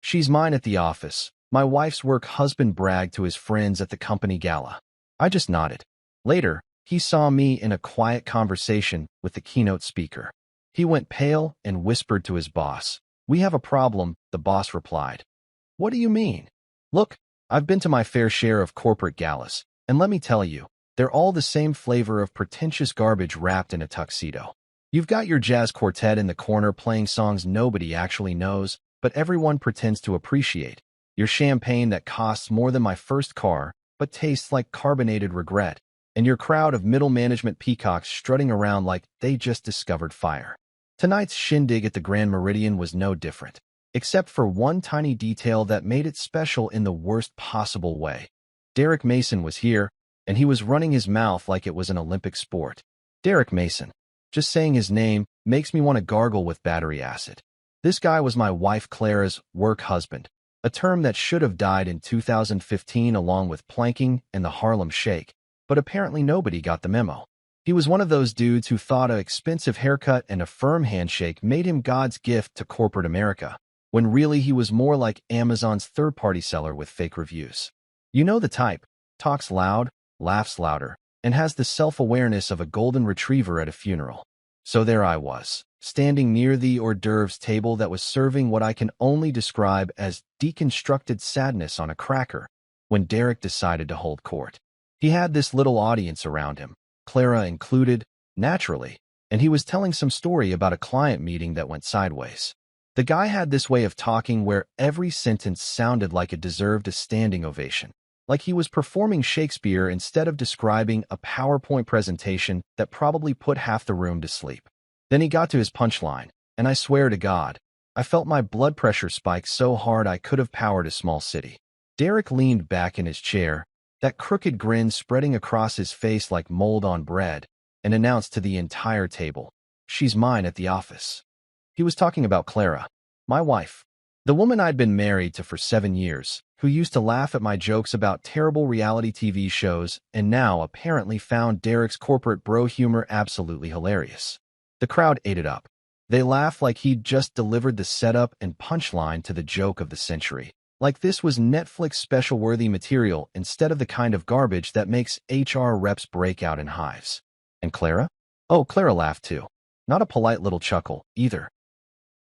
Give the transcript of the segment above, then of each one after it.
She's mine at the office. My wife's work husband bragged to his friends at the company gala. I just nodded. Later, he saw me in a quiet conversation with the keynote speaker. He went pale and whispered to his boss. "We have a problem," the boss replied. "What do you mean?" "Look, I've been to my fair share of corporate galas, and let me tell you, they're all the same flavor of pretentious garbage wrapped in a tuxedo. You've got your jazz quartet in the corner playing songs nobody actually knows, but everyone pretends to appreciate. Your champagne that costs more than my first car, but tastes like carbonated regret. And your crowd of middle management peacocks strutting around like they just discovered fire." Tonight's shindig at the Grand Meridian was no different, except for one tiny detail that made it special in the worst possible way. Derek Mason was here, and he was running his mouth like it was an Olympic sport. Derek Mason. Just saying his name makes me want to gargle with battery acid. This guy was my wife Clara's work husband, a term that should have died in 2015 along with planking and the Harlem Shake, but apparently nobody got the memo. He was one of those dudes who thought an expensive haircut and a firm handshake made him God's gift to corporate America, when really he was more like Amazon's third-party seller with fake reviews. You know the type, talks loud, laughs louder, and has the self-awareness of a golden retriever at a funeral. So there I was, standing near the hors d'oeuvres table that was serving what I can only describe as deconstructed sadness on a cracker, when Derek decided to hold court. He had this little audience around him, Clara included, naturally, and he was telling some story about a client meeting that went sideways. The guy had this way of talking where every sentence sounded like it deserved a standing ovation, like he was performing Shakespeare instead of describing a PowerPoint presentation that probably put half the room to sleep. Then he got to his punchline, and I swear to God, I felt my blood pressure spike so hard I could have powered a small city. Derek leaned back in his chair, that crooked grin spreading across his face like mold on bread, and announced to the entire table, "She's mine at the office." He was talking about Clara, my wife, the woman I'd been married to for 7 years, who used to laugh at my jokes about terrible reality TV shows and now apparently found Derek's corporate bro humor absolutely hilarious. The crowd ate it up. They laughed like he'd just delivered the setup and punchline to the joke of the century. Like this was Netflix special-worthy material instead of the kind of garbage that makes HR reps break out in hives. And Clara? Oh, Clara laughed too. Not a polite little chuckle, either.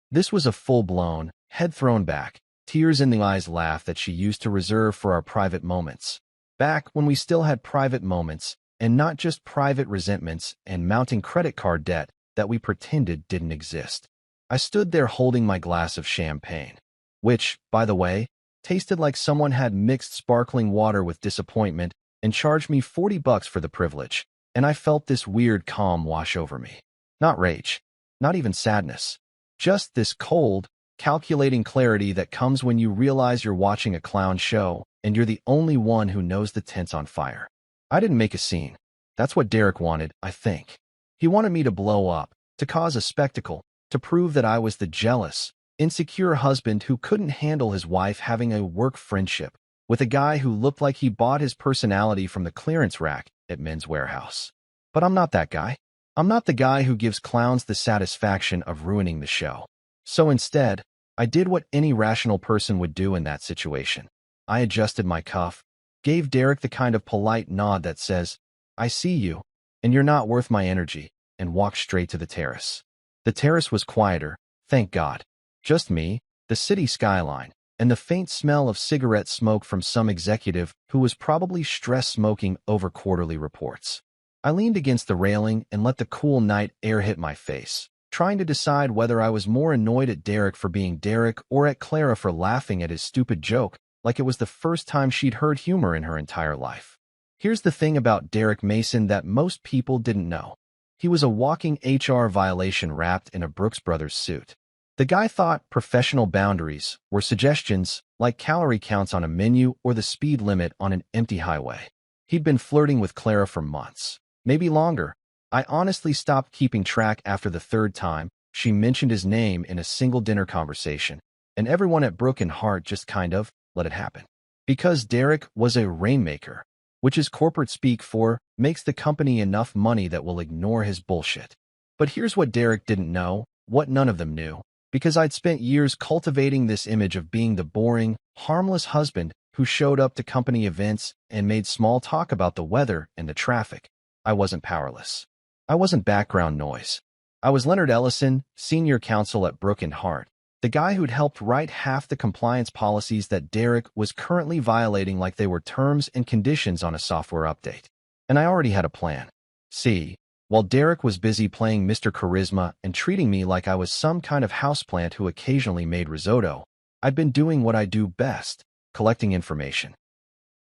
This was a full-blown, head thrown back, tears in the eyes laugh that she used to reserve for our private moments. Back when we still had private moments, and not just private resentments and mounting credit card debt that we pretended didn't exist. I stood there holding my glass of champagne, which, by the way, tasted like someone had mixed sparkling water with disappointment and charged me $40 for the privilege, and I felt this weird calm wash over me. Not rage, not even sadness, just this cold, calculating clarity that comes when you realize you're watching a clown show and you're the only one who knows the tent's on fire. I didn't make a scene. That's what Derek wanted, I think. He wanted me to blow up, to cause a spectacle, to prove that I was the jealous, insecure husband who couldn't handle his wife having a work friendship with a guy who looked like he bought his personality from the clearance rack at Men's Warehouse. But I'm not that guy. I'm not the guy who gives clowns the satisfaction of ruining the show. So instead, I did what any rational person would do in that situation. I adjusted my cuff, gave Derek the kind of polite nod that says, "I see you, and you're not worth my energy," and walked straight to the terrace. The terrace was quieter, thank God. Just me, the city skyline, and the faint smell of cigarette smoke from some executive who was probably stress smoking over quarterly reports. I leaned against the railing and let the cool night air hit my face, trying to decide whether I was more annoyed at Derek for being Derek or at Clara for laughing at his stupid joke like it was the first time she'd heard humor in her entire life. Here's the thing about Derek Mason that most people didn't know. He was a walking HR violation wrapped in a Brooks Brothers suit. The guy thought professional boundaries were suggestions like calorie counts on a menu or the speed limit on an empty highway. He'd been flirting with Clara for months, maybe longer. I honestly stopped keeping track after the third time she mentioned his name in a single dinner conversation, and everyone at Brook and Hart just kind of let it happen. Because Derek was a rainmaker, which is corporate speak for makes the company enough money that will ignore his bullshit. But here's what Derek didn't know, what none of them knew. because I'd spent years cultivating this image of being the boring, harmless husband who showed up to company events and made small talk about the weather and the traffic. I wasn't powerless. I wasn't background noise. I was Leonard Ellison, senior counsel at Brook and Hart, the guy who'd helped write half the compliance policies that Derek was currently violating like they were terms and conditions on a software update. And I already had a plan. See, while Derek was busy playing Mr. Charisma and treating me like I was some kind of houseplant who occasionally made risotto, I'd been doing what I do best, collecting information.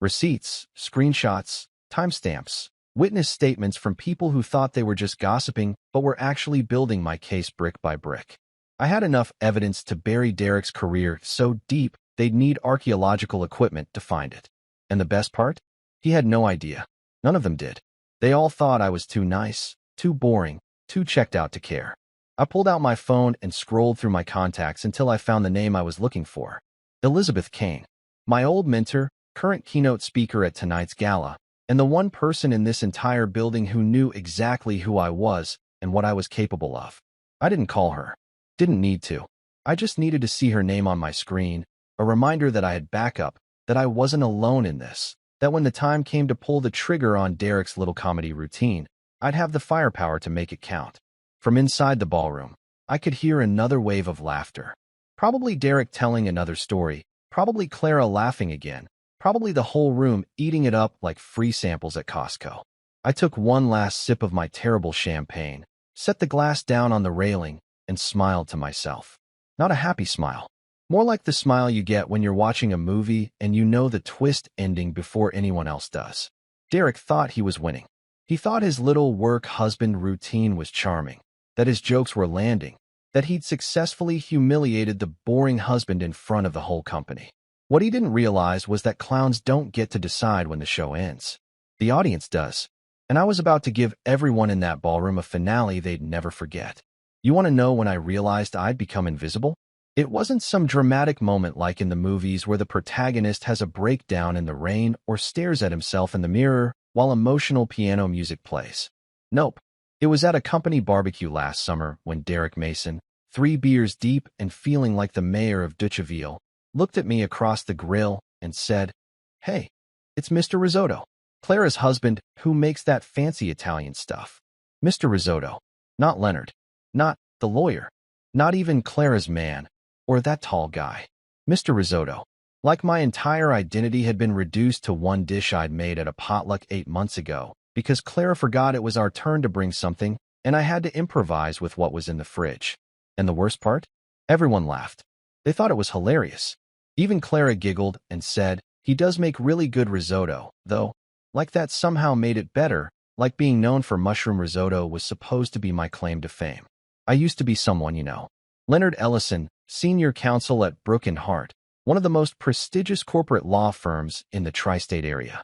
Receipts, screenshots, timestamps, witness statements from people who thought they were just gossiping but were actually building my case brick by brick. I had enough evidence to bury Derek's career so deep they'd need archaeological equipment to find it. And the best part? He had no idea. None of them did. They all thought I was too nice, too boring, too checked out to care. I pulled out my phone and scrolled through my contacts until I found the name I was looking for. Elizabeth Kane, my old mentor, current keynote speaker at tonight's gala, and the one person in this entire building who knew exactly who I was and what I was capable of. I didn't call her. Didn't need to. I just needed to see her name on my screen, a reminder that I had backup, that I wasn't alone in this, that when the time came to pull the trigger on Derek's little comedy routine, I'd have the firepower to make it count. From inside the ballroom, I could hear another wave of laughter. Probably Derek telling another story, probably Clara laughing again, probably the whole room eating it up like free samples at Costco. I took one last sip of my terrible champagne, set the glass down on the railing, and smiled to myself. Not a happy smile. More like the smile you get when you're watching a movie and you know the twist ending before anyone else does. Derek thought he was winning. He thought his little work husband routine was charming, that his jokes were landing, that he'd successfully humiliated the boring husband in front of the whole company. What he didn't realize was that clowns don't get to decide when the show ends. The audience does. And I was about to give everyone in that ballroom a finale they'd never forget. You want to know when I realized I'd become invisible? It wasn't some dramatic moment like in the movies where the protagonist has a breakdown in the rain or stares at himself in the mirror while emotional piano music plays. Nope. It was at a company barbecue last summer when Derek Mason, 3 beers deep and feeling like the mayor of Dutcheville, looked at me across the grill and said, "Hey, it's Mr. Risotto, Clara's husband who makes that fancy Italian stuff. Mr. Risotto, not Leonard. Not the lawyer, not even Clara's man, or that tall guy. Mr. Risotto. Like my entire identity had been reduced to one dish I'd made at a potluck 8 months ago, because Clara forgot it was our turn to bring something, and I had to improvise with what was in the fridge. And the worst part? Everyone laughed. They thought it was hilarious. Even Clara giggled and said, "He does make really good risotto, though." Like that somehow made it better, like being known for mushroom risotto was supposed to be my claim to fame. I used to be someone, you know. Leonard Ellison, senior counsel at Brook and Hart, one of the most prestigious corporate law firms in the tri-state area.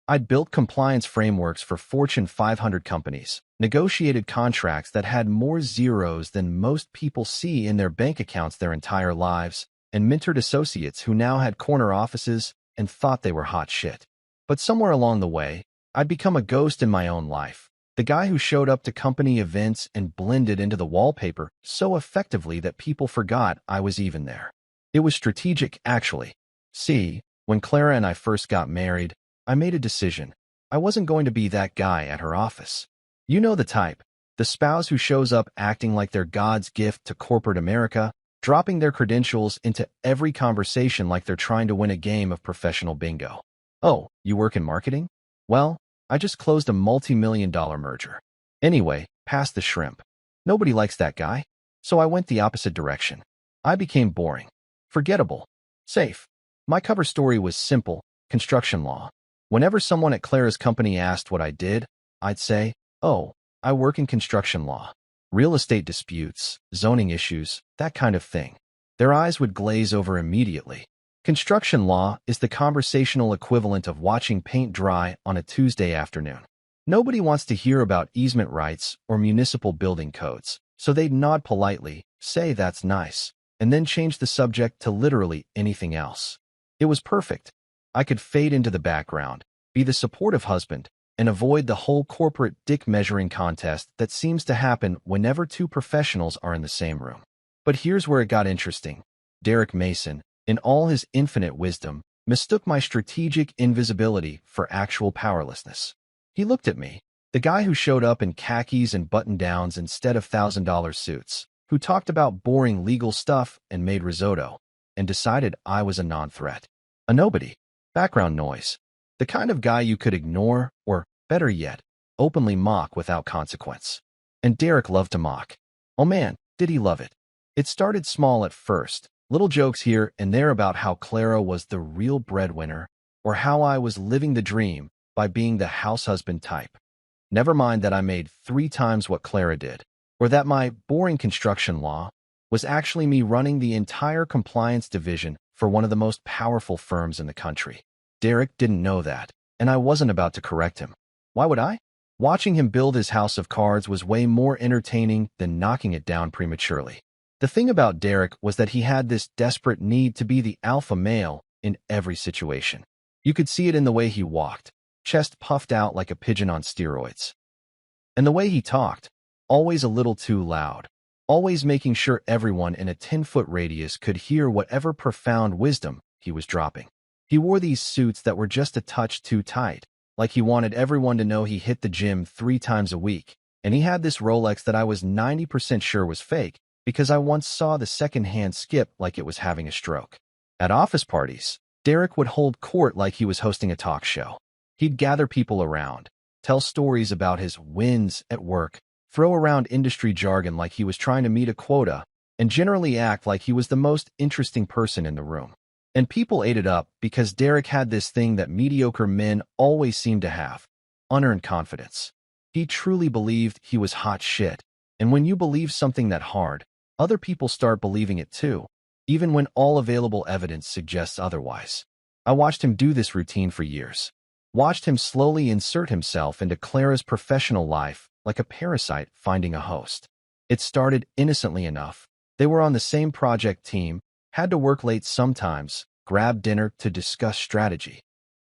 I'd built compliance frameworks for Fortune 500 companies, negotiated contracts that had more zeros than most people see in their bank accounts their entire lives, and mentored associates who now had corner offices and thought they were hot shit. But somewhere along the way, I'd become a ghost in my own life. The guy who showed up to company events and blended into the wallpaper so effectively that people forgot I was even there. It was strategic, actually. See, when Clara and I first got married, I made a decision. I wasn't going to be that guy at her office. You know the type. The spouse who shows up acting like they're God's gift to corporate America, dropping their credentials into every conversation like they're trying to win a game of professional bingo. Oh, you work in marketing? Well, I just closed a multi-million-dollar merger. Anyway, past the shrimp. Nobody likes that guy. So I went the opposite direction. I became boring, forgettable, safe. My cover story was simple: construction law. Whenever someone at Clara's company asked what I did, I'd say, "Oh, I work in construction law. Real estate disputes, zoning issues, that kind of thing." Their eyes would glaze over immediately. Construction law is the conversational equivalent of watching paint dry on a Tuesday afternoon. Nobody wants to hear about easement rights or municipal building codes, so they'd nod politely, say that's nice, and then change the subject to literally anything else. It was perfect. I could fade into the background, be the supportive husband, and avoid the whole corporate dick measuring contest that seems to happen whenever two professionals are in the same room. But here's where it got interesting. Derek Mason, in all his infinite wisdom, mistook my strategic invisibility for actual powerlessness. He looked at me, the guy who showed up in khakis and button-downs instead of $1,000 suits, who talked about boring legal stuff and made risotto, and decided I was a non-threat. A nobody. Background noise. The kind of guy you could ignore, or, better yet, openly mock without consequence. And Derek loved to mock. Oh man, did he love it. It started small at first, little jokes here and there about how Clara was the real breadwinner, or how I was living the dream by being the house husband type. Never mind that I made 3 times what Clara did, or that my boring construction law was actually me running the entire compliance division for one of the most powerful firms in the country. Derek didn't know that, and I wasn't about to correct him. Why would I? Watching him build his house of cards was way more entertaining than knocking it down prematurely. The thing about Derek was that he had this desperate need to be the alpha male in every situation. You could see it in the way he walked, chest puffed out like a pigeon on steroids. And the way he talked, always a little too loud, always making sure everyone in a 10-foot radius could hear whatever profound wisdom he was dropping. He wore these suits that were just a touch too tight, like he wanted everyone to know he hit the gym 3 times a week, and he had this Rolex that I was 90% sure was fake, because I once saw the second hand skip like it was having a stroke. At office parties, Derek would hold court like he was hosting a talk show. He'd gather people around, tell stories about his wins at work, throw around industry jargon like he was trying to meet a quota, and generally act like he was the most interesting person in the room. And people ate it up because Derek had this thing that mediocre men always seem to have: unearned confidence. He truly believed he was hot shit, and when you believe something that hard, other people start believing it too, even when all available evidence suggests otherwise. I watched him do this routine for years. Watched him slowly insert himself into Clara's professional life like a parasite finding a host. It started innocently enough. They were on the same project team, had to work late sometimes, grab dinner to discuss strategy.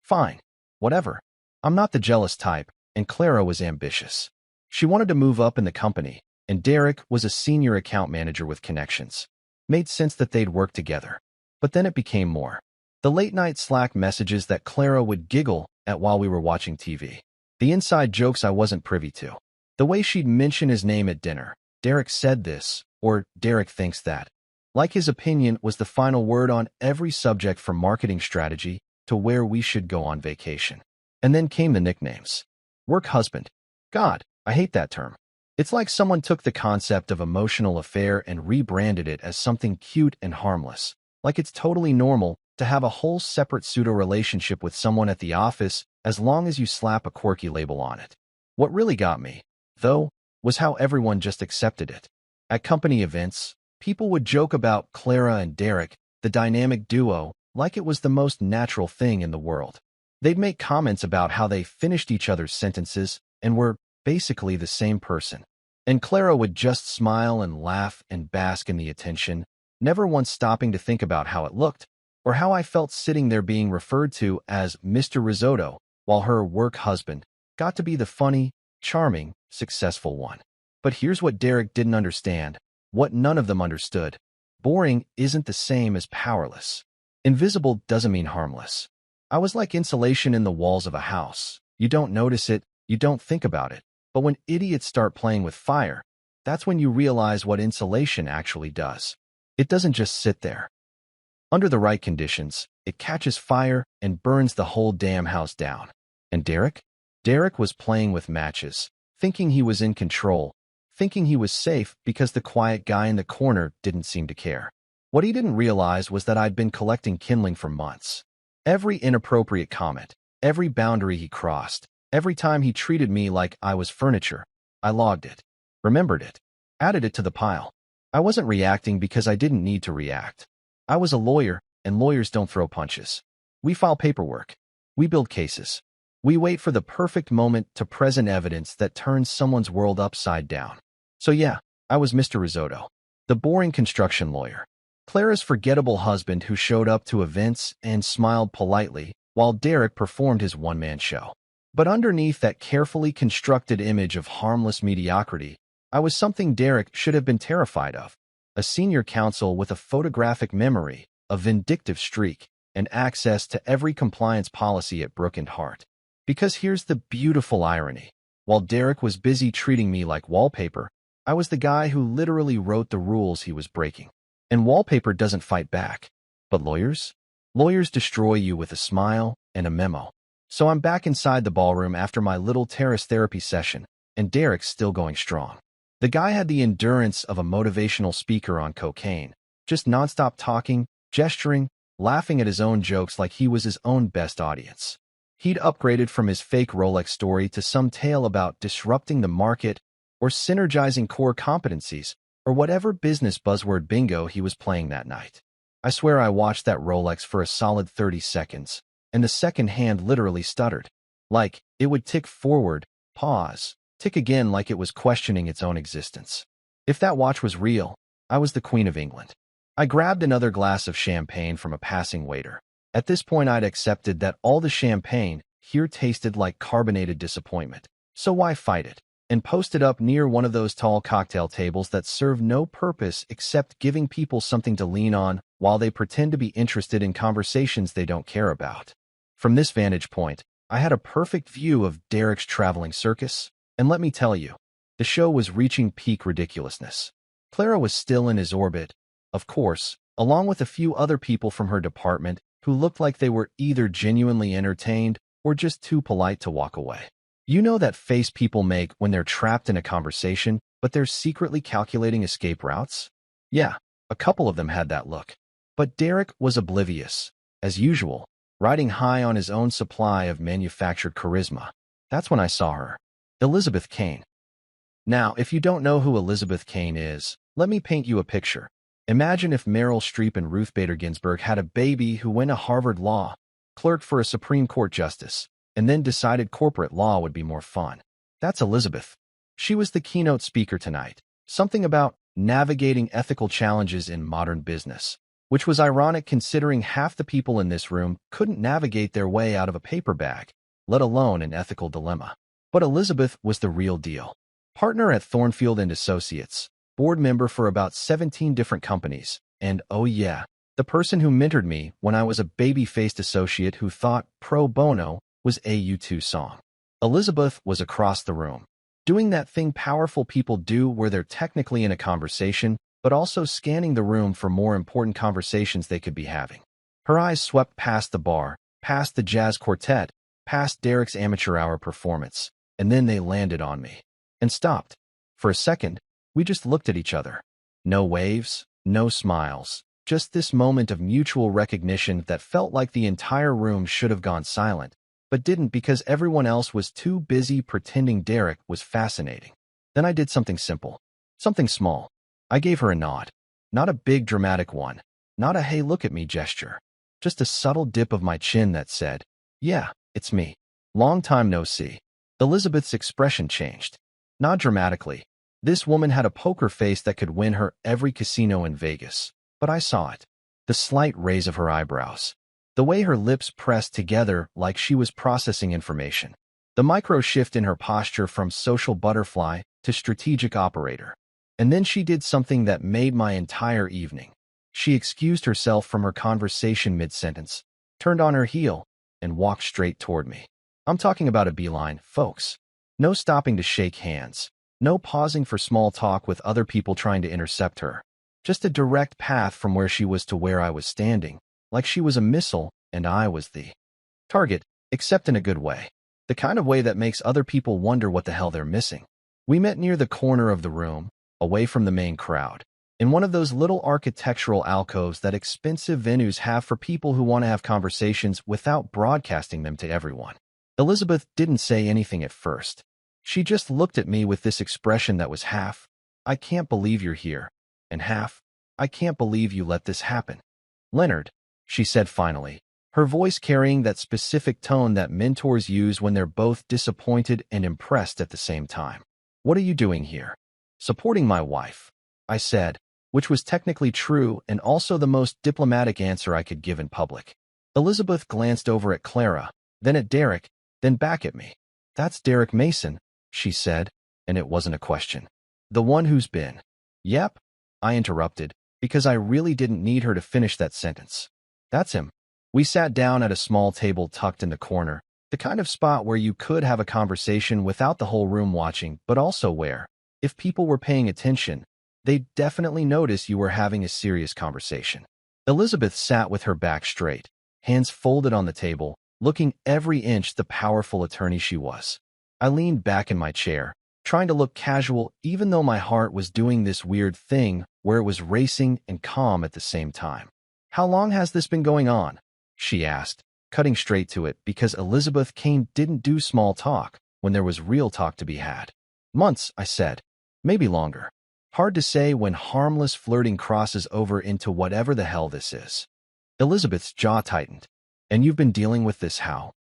Fine, whatever. I'm not the jealous type, and Clara was ambitious. She wanted to move up in the company, and Derek was a senior account manager with connections. Made sense that they'd work together. But then it became more. The late-night Slack messages that Clara would giggle at while we were watching TV. The inside jokes I wasn't privy to. The way she'd mention his name at dinner. Derek said this, or Derek thinks that. Like his opinion was the final word on every subject from marketing strategy to where we should go on vacation. And then came the nicknames. Work husband. God, I hate that term. It's like someone took the concept of emotional affair and rebranded it as something cute and harmless. Like it's totally normal to have a whole separate pseudo-relationship with someone at the office as long as you slap a quirky label on it. What really got me, though, was how everyone just accepted it. At company events, people would joke about Clara and Derek, the dynamic duo, like it was the most natural thing in the world. They'd make comments about how they finished each other's sentences and were basically the same person. And Clara would just smile and laugh and bask in the attention, never once stopping to think about how it looked, or how I felt sitting there being referred to as Mr. Risotto, while her work husband got to be the funny, charming, successful one. But here's what Derek didn't understand, what none of them understood. Boring isn't the same as powerless. Invisible doesn't mean harmless. I was like insulation in the walls of a house. You don't notice it, you don't think about it. But when idiots start playing with fire, that's when you realize what insulation actually does. It doesn't just sit there. Under the right conditions, it catches fire and burns the whole damn house down. And Derek? Derek was playing with matches, thinking he was in control, thinking he was safe because the quiet guy in the corner didn't seem to care. What he didn't realize was that I'd been collecting kindling for months. Every inappropriate comment, every boundary he crossed, every time he treated me like I was furniture, I logged it, remembered it, added it to the pile. I wasn't reacting because I didn't need to react. I was a lawyer, and lawyers don't throw punches. We file paperwork. We build cases. We wait for the perfect moment to present evidence that turns someone's world upside down. So yeah, I was Mr. Risotto, the boring construction lawyer. Clara's forgettable husband who showed up to events and smiled politely while Derek performed his one-man show. But underneath that carefully constructed image of harmless mediocrity, I was something Derek should have been terrified of. a senior counsel with a photographic memory, a vindictive streak, and access to every compliance policy at Brook and Hart. Because here's the beautiful irony. While Derek was busy treating me like wallpaper, I was the guy who literally wrote the rules he was breaking. And wallpaper doesn't fight back. But lawyers? Lawyers destroy you with a smile and a memo. So I'm back inside the ballroom after my little terrace therapy session, and Derek's still going strong. The guy had the endurance of a motivational speaker on cocaine, just nonstop talking, gesturing, laughing at his own jokes like he was his own best audience. He'd upgraded from his fake Rolex story to some tale about disrupting the market or synergizing core competencies or whatever business buzzword bingo he was playing that night. I swear I watched that Rolex for a solid 30 seconds, and the second hand literally stuttered. Like, it would tick forward, pause, tick again like it was questioning its own existence. If that watch was real, I was the Queen of England. I grabbed another glass of champagne from a passing waiter. At this point, I'd accepted that all the champagne here tasted like carbonated disappointment. So why fight it? And posted up near one of those tall cocktail tables that serve no purpose except giving people something to lean on while they pretend to be interested in conversations they don't care about. From this vantage point, I had a perfect view of Derek's traveling circus, and let me tell you, the show was reaching peak ridiculousness. Clara was still in his orbit, of course, along with a few other people from her department who looked like they were either genuinely entertained or just too polite to walk away. You know that face people make when they're trapped in a conversation, but they're secretly calculating escape routes? Yeah, a couple of them had that look. But Derek was oblivious, as usual, riding high on his own supply of manufactured charisma. That's when I saw her. Elizabeth Kane. Now, if you don't know who Elizabeth Kane is, let me paint you a picture. Imagine if Meryl Streep and Ruth Bader Ginsburg had a baby who went to Harvard Law, clerked for a Supreme Court justice, and then decided corporate law would be more fun. That's Elizabeth. She was the keynote speaker tonight. Something about navigating ethical challenges in modern business, which was ironic considering half the people in this room couldn't navigate their way out of a paper bag, let alone an ethical dilemma. But Elizabeth was the real deal. Partner at Thornfield and Associates, board member for about 17 different companies, and oh yeah, the person who mentored me when I was a baby-faced associate who thought pro bono was a U2 song. Elizabeth was across the room, doing that thing powerful people do where they're technically in a conversation, but also scanning the room for more important conversations they could be having. Her eyes swept past the bar, past the jazz quartet, past Derek's amateur hour performance, and then they landed on me. And stopped. For a second, we just looked at each other. No waves, no smiles, just this moment of mutual recognition that felt like the entire room should have gone silent, but didn't because everyone else was too busy pretending Derek was fascinating. Then I did something simple, something small. I gave her a nod. Not a big dramatic one, not a hey look at me gesture, just a subtle dip of my chin that said, yeah, it's me. Long time no see. Elizabeth's expression changed. Not dramatically. This woman had a poker face that could win her every casino in Vegas, but I saw it. The slight raise of her eyebrows. The way her lips pressed together like she was processing information. The micro shift in her posture from social butterfly to strategic operator. And then she did something that made my entire evening. She excused herself from her conversation mid-sentence, turned on her heel, and walked straight toward me. I'm talking about a beeline, folks. No stopping to shake hands. No pausing for small talk with other people trying to intercept her. Just a direct path from where she was to where I was standing, like she was a missile and I was the target, except in a good way. The kind of way that makes other people wonder what the hell they're missing. We met near the corner of the room, away from the main crowd, in one of those little architectural alcoves that expensive venues have for people who want to have conversations without broadcasting them to everyone. Elizabeth didn't say anything at first. She just looked at me with this expression that was half, I can't believe you're here, and half, I can't believe you let this happen. Leonard, she said finally, her voice carrying that specific tone that mentors use when they're both disappointed and impressed at the same time. What are you doing here? Supporting my wife, I said, which was technically true and also the most diplomatic answer I could give in public. Elizabeth glanced over at Clara, then at Derek, then back at me. That's Derek Mason, she said, and it wasn't a question. The one who's been. Yep, I interrupted, because I really didn't need her to finish that sentence. That's him. We sat down at a small table tucked in the corner, the kind of spot where you could have a conversation without the whole room watching, but also where, if people were paying attention, they'd definitely notice you were having a serious conversation. Elizabeth sat with her back straight, hands folded on the table, looking every inch the powerful attorney she was. I leaned back in my chair, trying to look casual even though my heart was doing this weird thing where it was racing and calm at the same time. "How long has this been going on?" she asked, cutting straight to it because Elizabeth Kane didn't do small talk when there was real talk to be had. "Months," I said. "Maybe longer. Hard to say when harmless flirting crosses over into whatever the hell this is." Elizabeth's jaw tightened. "And you've been dealing with this how?"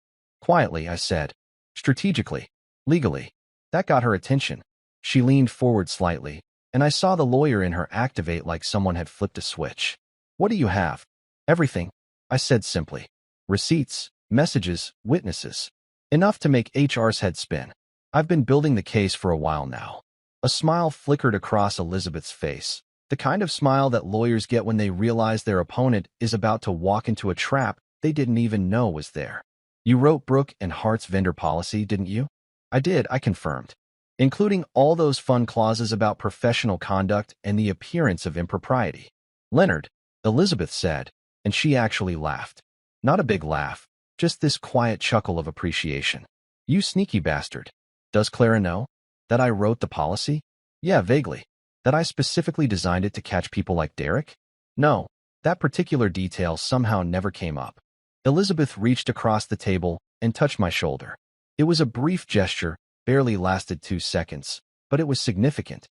"Quietly," I said. "Strategically. Legally." That got her attention. She leaned forward slightly, and I saw the lawyer in her activate like someone had flipped a switch. "What do you have?" "Everything," I said simply. "Receipts, messages, witnesses. Enough to make HR's head spin. I've been building the case for a while now." A smile flickered across Elizabeth's face, the kind of smile that lawyers get when they realize their opponent is about to walk into a trap they didn't even know was there. "You wrote Brooke and Hart's vendor policy, didn't you?" "I did," I confirmed. "Including all those fun clauses about professional conduct and the appearance of impropriety." "Leonard," Elizabeth said, and she actually laughed. Not a big laugh, just this quiet chuckle of appreciation. "You sneaky bastard. Does Clara know that I wrote the policy?" "Yeah, vaguely. That I specifically designed it to catch people like Derek?" "No, that particular detail somehow never came up." Elizabeth reached across the table and touched my shoulder. It was a brief gesture, barely lasted 2 seconds, but it was significant.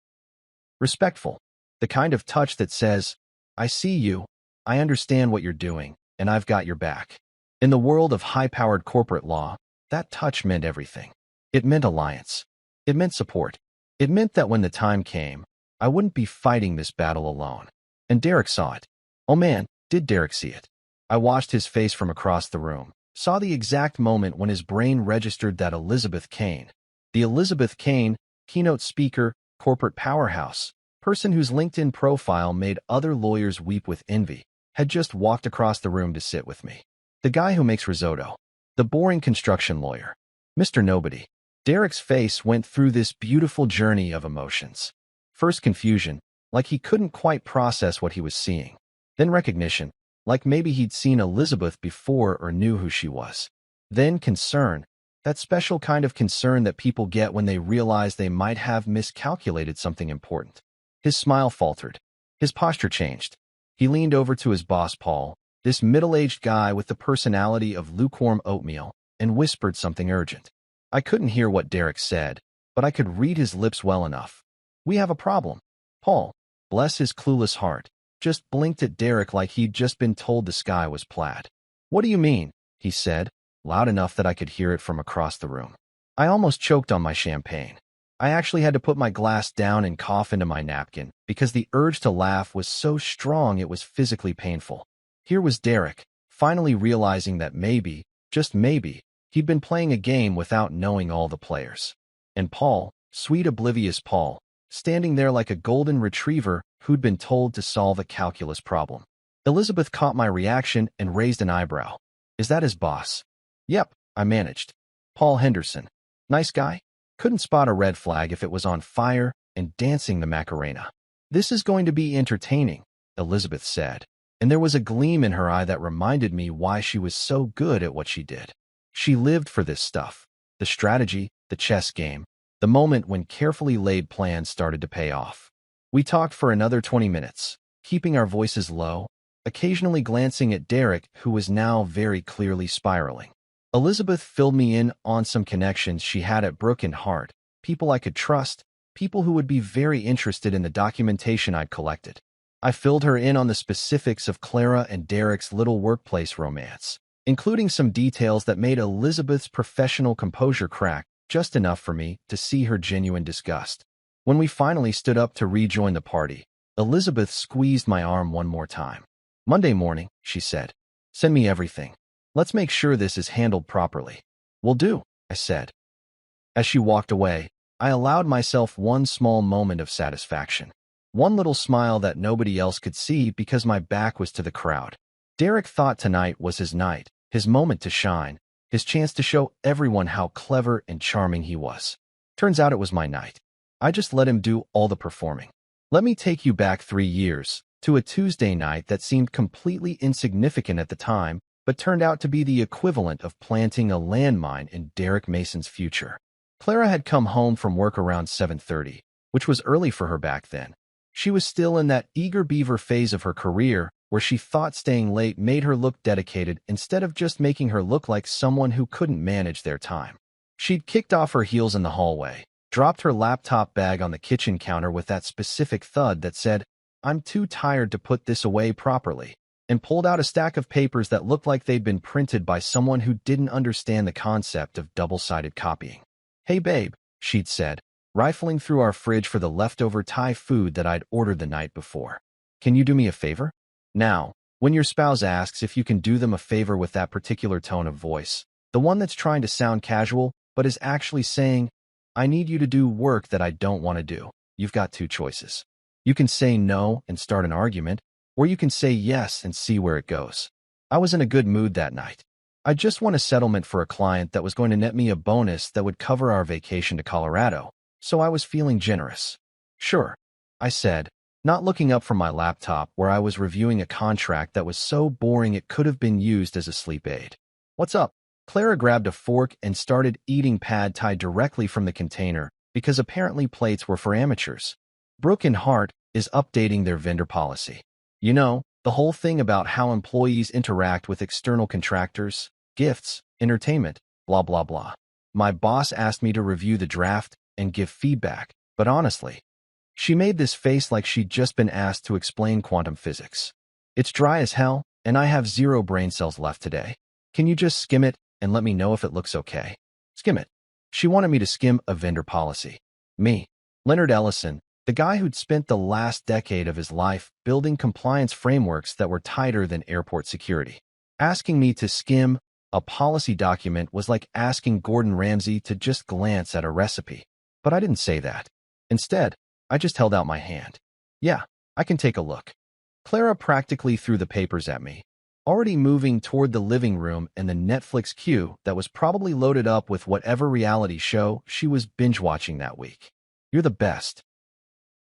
Respectful. The kind of touch that says, "I see you, I understand what you're doing, and I've got your back." In the world of high-powered corporate law, that touch meant everything. It meant alliance. It meant support. It meant that when the time came, I wouldn't be fighting this battle alone. And Derek saw it. Oh man, did Derek see it. I watched his face from across the room, saw the exact moment when his brain registered that Elizabeth Kane, the Elizabeth Kane, keynote speaker, corporate powerhouse, person whose LinkedIn profile made other lawyers weep with envy, had just walked across the room to sit with me. The guy who makes risotto. The boring construction lawyer. Mr. Nobody. Derek's face went through this beautiful journey of emotions. First confusion, like he couldn't quite process what he was seeing. Then recognition, like maybe he'd seen Elizabeth before or knew who she was. Then concern, that special kind of concern that people get when they realize they might have miscalculated something important. His smile faltered. His posture changed. He leaned over to his boss, Paul, this middle-aged guy with the personality of lukewarm oatmeal, and whispered something urgent. I couldn't hear what Derek said, but I could read his lips well enough. "We have a problem." Paul, bless his clueless heart, just blinked at Derek like he'd just been told the sky was plaid. "What do you mean?" he said, loud enough that I could hear it from across the room. I almost choked on my champagne. I actually had to put my glass down and cough into my napkin because the urge to laugh was so strong it was physically painful. Here was Derek, finally realizing that maybe, just maybe, he'd been playing a game without knowing all the players. And Paul, sweet oblivious Paul, standing there like a golden retriever who'd been told to solve a calculus problem. Elizabeth caught my reaction and raised an eyebrow. "Is that his boss?" "Yep," I managed. "Paul Henderson. Nice guy? Couldn't spot a red flag if it was on fire and dancing the Macarena." "This is going to be entertaining," Elizabeth said, and there was a gleam in her eye that reminded me why she was so good at what she did. She lived for this stuff, the strategy, the chess game, the moment when carefully laid plans started to pay off. We talked for another 20 minutes, keeping our voices low, occasionally glancing at Derek, who was now very clearly spiraling. Elizabeth filled me in on some connections she had at Brooke and Hart, people I could trust, people who would be very interested in the documentation I'd collected. I filled her in on the specifics of Clara and Derek's little workplace romance, including some details that made Elizabeth's professional composure crack just enough for me to see her genuine disgust. When we finally stood up to rejoin the party, Elizabeth squeezed my arm one more time. "Monday morning," she said. "Send me everything. Let's make sure this is handled properly." "Will do," I said. As she walked away, I allowed myself one small moment of satisfaction. one little smile that nobody else could see because my back was to the crowd. Derek thought tonight was his night, his moment to shine, his chance to show everyone how clever and charming he was. Turns out it was my night. I just let him do all the performing. Let me take you back 3 years, to a Tuesday night that seemed completely insignificant at the time, but turned out to be the equivalent of planting a landmine in Derek Mason's future. Clara had come home from work around 7:30, which was early for her back then. She was still in that eager beaver phase of her career where she thought staying late made her look dedicated instead of just making her look like someone who couldn't manage their time. She'd kicked off her heels in the hallway, dropped her laptop bag on the kitchen counter with that specific thud that said, "I'm too tired to put this away properly," and pulled out a stack of papers that looked like they'd been printed by someone who didn't understand the concept of double-sided copying. "Hey babe," she'd said, rifling through our fridge for the leftover Thai food that I'd ordered the night before. "Can you do me a favor?" Now, when your spouse asks if you can do them a favor with that particular tone of voice, the one that's trying to sound casual but is actually saying, "I need you to do work that I don't want to do," you've got two choices. You can say no and start an argument, or you can say yes and see where it goes. I was in a good mood that night. I just won a settlement for a client that was going to net me a bonus that would cover our vacation to Colorado, so I was feeling generous. "Sure," I said, not looking up from my laptop where I was reviewing a contract that was so boring it could have been used as a sleep aid. "What's up?" Clara grabbed a fork and started eating pad thai directly from the container because apparently plates were for amateurs. Brooke and Hart is updating their vendor policy. You know, the whole thing about how employees interact with external contractors, gifts, entertainment, blah blah blah. My boss asked me to review the draft and give feedback, but honestly, she made this face like she'd just been asked to explain quantum physics. "It's dry as hell, and I have 0 brain cells left today. Can you just skim it and let me know if it looks okay?" Skim it. She wanted me to skim a vendor policy. Me, Leonard Ellison, the guy who'd spent the last decade of his life building compliance frameworks that were tighter than airport security. Asking me to skim a policy document was like asking Gordon Ramsay to just glance at a recipe. But I didn't say that. Instead, I just held out my hand. "Yeah, I can take a look." Clara practically threw the papers at me, already moving toward the living room and the Netflix queue that was probably loaded up with whatever reality show she was binge-watching that week. "You're the best.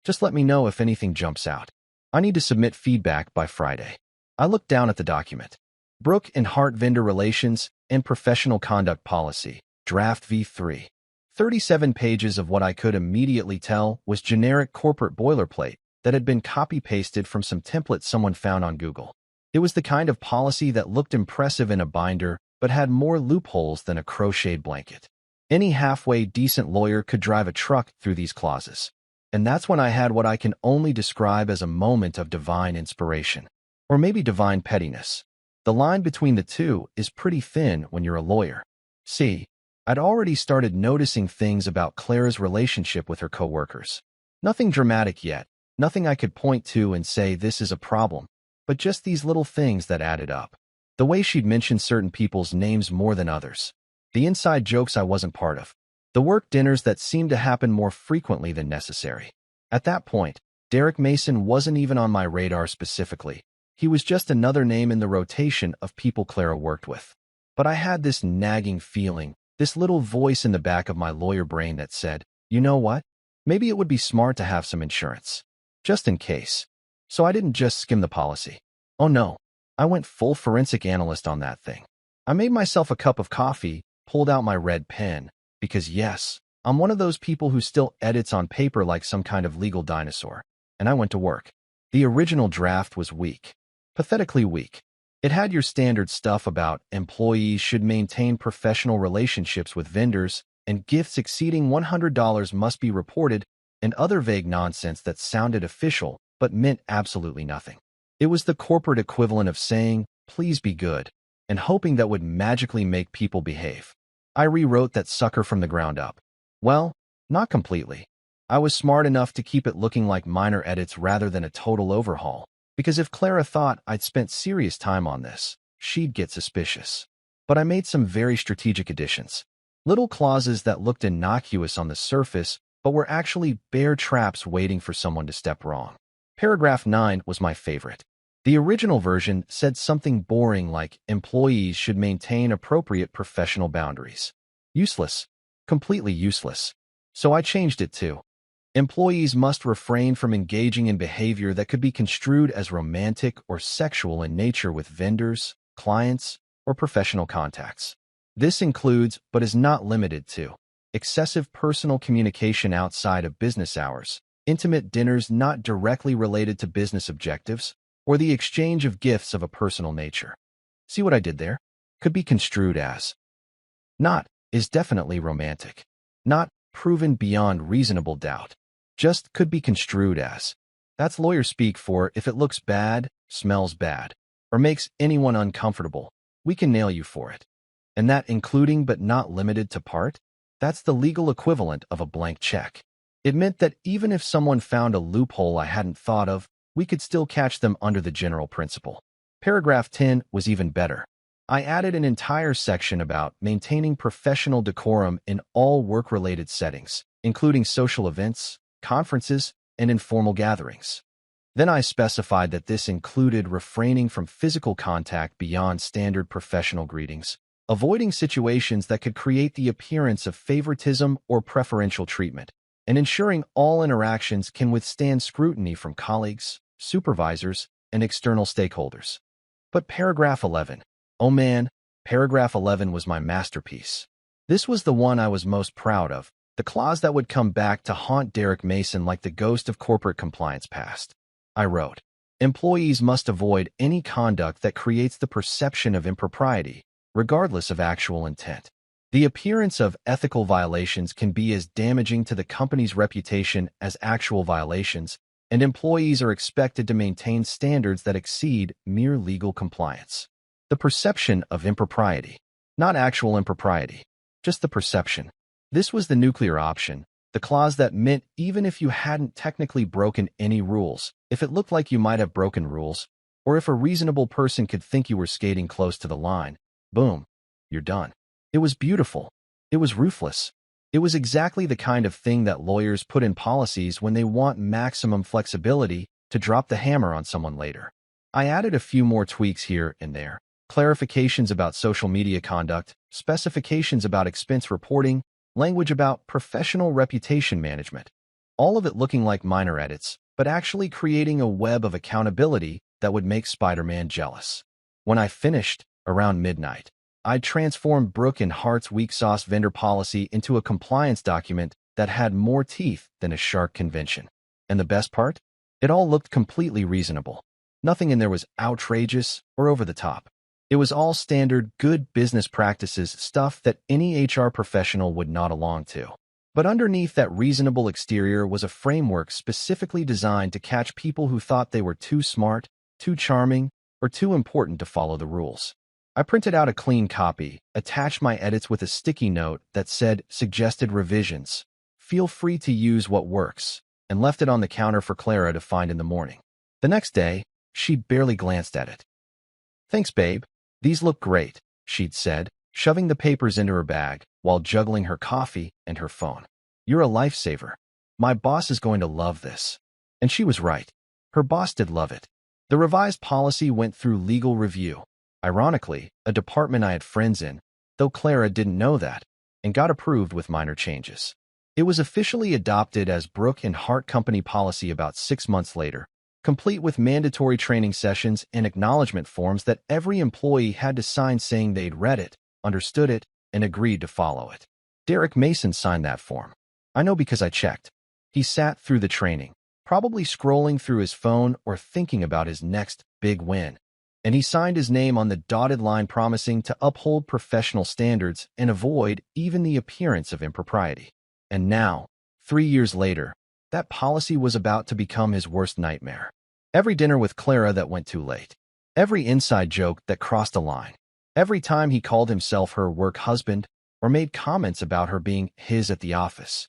Just let me know if anything jumps out. I need to submit feedback by Friday." I looked down at the document. Brooke and Hart Vendor Relations and Professional Conduct Policy, Draft V3. 37 pages of what I could immediately tell was generic corporate boilerplate that had been copy-pasted from some template someone found on Google. It was the kind of policy that looked impressive in a binder but had more loopholes than a crocheted blanket. Any halfway decent lawyer could drive a truck through these clauses. And that's when I had what I can only describe as a moment of divine inspiration. Or maybe divine pettiness. The line between the two is pretty thin when you're a lawyer. See, I'd already started noticing things about Clara's relationship with her coworkers. Nothing dramatic yet, nothing I could point to and say this is a problem, but just these little things that added up. The way she'd mention certain people's names more than others. The inside jokes I wasn't part of. The work dinners that seemed to happen more frequently than necessary. At that point, Derek Mason wasn't even on my radar specifically. He was just another name in the rotation of people Clara worked with. But I had this nagging feeling, this little voice in the back of my lawyer brain that said, "You know what? Maybe it would be smart to have some insurance. Just in case." So I didn't just skim the policy. Oh no, I went full forensic analyst on that thing. I made myself a cup of coffee, pulled out my red pen, because yes, I'm one of those people who still edits on paper like some kind of legal dinosaur, and I went to work. The original draft was weak. Pathetically weak. It had your standard stuff about employees should maintain professional relationships with vendors, and gifts exceeding $100 must be reported, and other vague nonsense that sounded official but meant absolutely nothing. It was the corporate equivalent of saying, "Please be good," and hoping that would magically make people behave. I rewrote that sucker from the ground up. Well, not completely. I was smart enough to keep it looking like minor edits rather than a total overhaul, because if Clara thought I'd spent serious time on this, she'd get suspicious. But I made some very strategic additions. Little clauses that looked innocuous on the surface, but were actually bear traps waiting for someone to step wrong. Paragraph 9 was my favorite. The original version said something boring like employees should maintain appropriate professional boundaries. Useless. Completely useless. So I changed it to employees must refrain from engaging in behavior that could be construed as romantic or sexual in nature with vendors, clients, or professional contacts. This includes, but is not limited to, excessive personal communication outside of business hours, intimate dinners not directly related to business objectives, or the exchange of gifts of a personal nature. See what I did there? Could be construed as not is definitely romantic. Not proven beyond reasonable doubt. Just could be construed as. That's lawyer speak for if it looks bad, smells bad, or makes anyone uncomfortable, we can nail you for it. And that including but not limited to part? That's the legal equivalent of a blank check. It meant that even if someone found a loophole I hadn't thought of, we could still catch them under the general principle. Paragraph 10 was even better. I added an entire section about maintaining professional decorum in all work-related settings, including social events, conferences, and informal gatherings. Then I specified that this included refraining from physical contact beyond standard professional greetings, avoiding situations that could create the appearance of favoritism or preferential treatment, and ensuring all interactions can withstand scrutiny from colleagues, supervisors, and external stakeholders. But paragraph 11. Oh man, paragraph 11 was my masterpiece. This was the one I was most proud of, the clause that would come back to haunt Derek Mason like the ghost of corporate compliance past. I wrote, employees must avoid any conduct that creates the perception of impropriety, regardless of actual intent. The appearance of ethical violations can be as damaging to the company's reputation as actual violations, and employees are expected to maintain standards that exceed mere legal compliance. The perception of impropriety, not actual impropriety, just the perception. This was the nuclear option, the clause that meant even if you hadn't technically broken any rules, if it looked like you might have broken rules, or if a reasonable person could think you were skating close to the line, boom, you're done. It was beautiful. It was ruthless. It was exactly the kind of thing that lawyers put in policies when they want maximum flexibility to drop the hammer on someone later. I added a few more tweaks here and there, clarifications about social media conduct, specifications about expense reporting, language about professional reputation management, all of it looking like minor edits, but actually creating a web of accountability that would make Spider-Man jealous. When I finished, around midnight, I'd transformed Brooke and Hart's weak sauce vendor policy into a compliance document that had more teeth than a shark convention. And the best part? It all looked completely reasonable. Nothing in there was outrageous or over the top. It was all standard, good business practices stuff that any HR professional would nod along to. But underneath that reasonable exterior was a framework specifically designed to catch people who thought they were too smart, too charming, or too important to follow the rules. I printed out a clean copy, attached my edits with a sticky note that said suggested revisions. Feel free to use what works, and left it on the counter for Clara to find in the morning. The next day, she barely glanced at it. Thanks, babe. These look great, she'd said, shoving the papers into her bag while juggling her coffee and her phone. You're a lifesaver. My boss is going to love this. And she was right. Her boss did love it. The revised policy went through legal review. Ironically, a department I had friends in, though Clara didn't know that, and got approved with minor changes. It was officially adopted as Brooke and Hart Company policy about 6 months later, complete with mandatory training sessions and acknowledgement forms that every employee had to sign saying they'd read it, understood it, and agreed to follow it. Derek Mason signed that form. I know because I checked. He sat through the training, probably scrolling through his phone or thinking about his next big win. And he signed his name on the dotted line promising to uphold professional standards and avoid even the appearance of impropriety. And now, 3 years later, that policy was about to become his worst nightmare. Every dinner with Clara that went too late. Every inside joke that crossed a line. Every time he called himself her work husband or made comments about her being his at the office.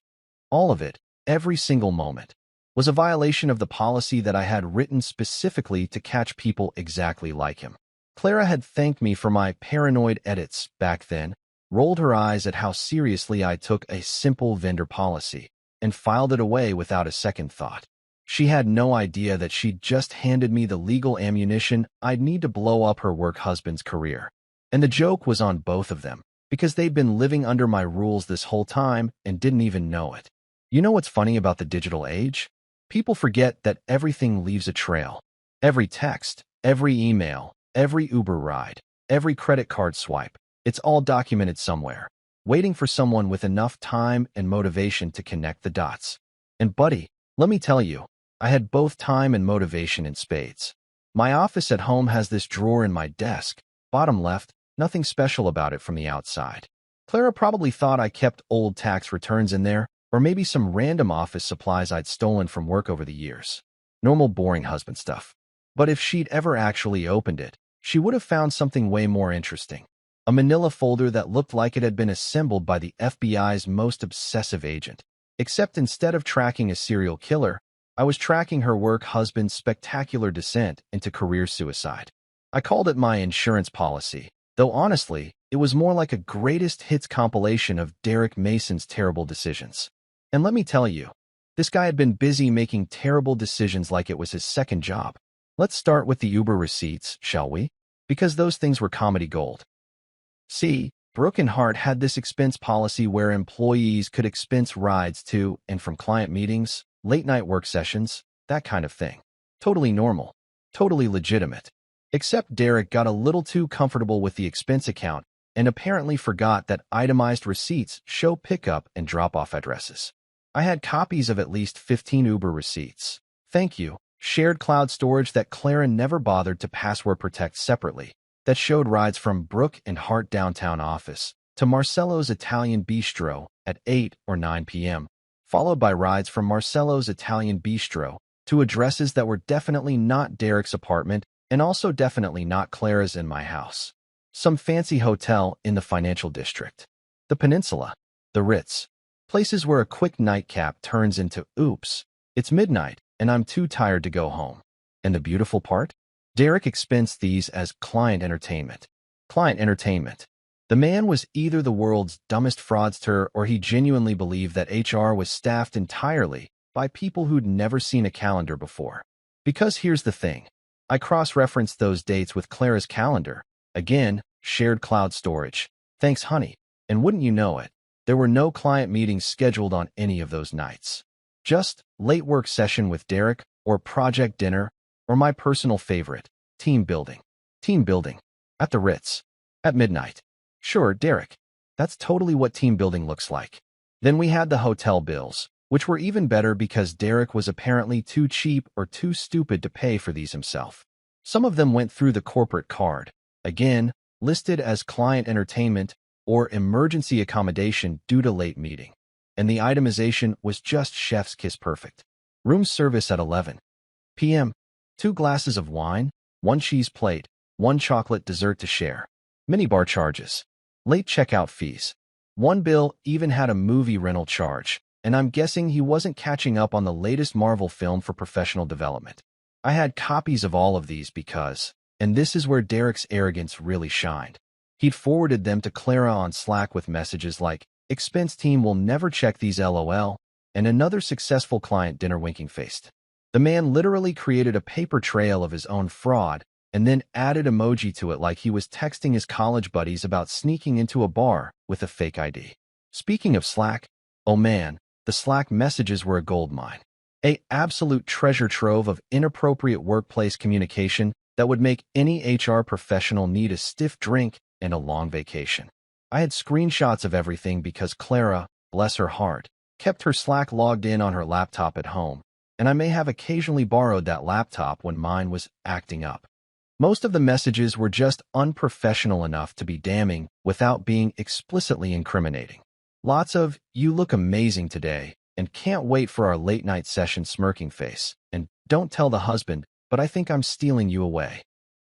All of it, every single moment, was a violation of the policy that I had written specifically to catch people exactly like him. Clara had thanked me for my paranoid edits back then, rolled her eyes at how seriously I took a simple vendor policy, and filed it away without a second thought. She had no idea that she'd just handed me the legal ammunition I'd need to blow up her work husband's career. And the joke was on both of them, because they'd been living under my rules this whole time and didn't even know it. You know what's funny about the digital age? People forget that everything leaves a trail. Every text, every email, every Uber ride, every credit card swipe, it's all documented somewhere, waiting for someone with enough time and motivation to connect the dots. And buddy, let me tell you, I had both time and motivation in spades. My office at home has this drawer in my desk, bottom left, nothing special about it from the outside. Clara probably thought I kept old tax returns in there, or maybe some random office supplies I'd stolen from work over the years. Normal boring husband stuff. But if she'd ever actually opened it, she would have found something way more interesting. A manila folder that looked like it had been assembled by the FBI's most obsessive agent. Except instead of tracking a serial killer, I was tracking her work husband's spectacular descent into career suicide. I called it my insurance policy, though honestly, it was more like a greatest hits compilation of Derek Mason's terrible decisions. And let me tell you, this guy had been busy making terrible decisions like it was his second job. Let's start with the Uber receipts, shall we? Because those things were comedy gold. See, Brooke and Hart had this expense policy where employees could expense rides to and from client meetings, late-night work sessions, that kind of thing. Totally normal. Totally legitimate. Except Derek got a little too comfortable with the expense account and apparently forgot that itemized receipts show pickup and drop-off addresses. I had copies of at least 15 Uber receipts. Thank you. Shared cloud storage that Clara never bothered to password protect separately, that showed rides from Brooke and Hart downtown office to Marcello's Italian Bistro at 8 or 9 p.m., followed by rides from Marcello's Italian Bistro to addresses that were definitely not Derek's apartment and also definitely not Clara's in my house. Some fancy hotel in the financial district. The Peninsula. The Ritz. Places where a quick nightcap turns into, oops, it's midnight and I'm too tired to go home. And the beautiful part? Derek expensed these as client entertainment. Client entertainment. The man was either the world's dumbest fraudster or he genuinely believed that HR was staffed entirely by people who'd never seen a calendar before. Because here's the thing. I cross-referenced those dates with Clara's calendar. Again, shared cloud storage. Thanks, honey. And wouldn't you know it, there were no client meetings scheduled on any of those nights. Just late work session with Derek or project dinner or my personal favorite, team building. Team building. At the Ritz. At midnight. Sure, Derek. That's totally what team building looks like. Then we had the hotel bills, which were even better because Derek was apparently too cheap or too stupid to pay for these himself. Some of them went through the corporate card, again, listed as client entertainment or emergency accommodation due to late meeting. And the itemization was just chef's kiss perfect. Room service at 11 p.m. 2 glasses of wine, 1 cheese plate, 1 chocolate dessert to share. Minibar charges. Late checkout fees. One bill even had a movie rental charge, and I'm guessing he wasn't catching up on the latest Marvel film for professional development. I had copies of all of these because, and this is where Derek's arrogance really shined, he'd forwarded them to Clara on Slack with messages like, "Expense team will never check these LOL," and another successful client dinner winking-faced. The man literally created a paper trail of his own fraud and then added emoji to it like he was texting his college buddies about sneaking into a bar with a fake ID. Speaking of Slack, oh man, the Slack messages were a goldmine. An absolute treasure trove of inappropriate workplace communication that would make any HR professional need a stiff drink and a long vacation. I had screenshots of everything because Clara, bless her heart, kept her Slack logged in on her laptop at home, and I may have occasionally borrowed that laptop when mine was acting up. Most of the messages were just unprofessional enough to be damning without being explicitly incriminating. Lots of, "You look amazing today," and "Can't wait for our late-night session smirking face," and "Don't tell the husband, but I think I'm stealing you away."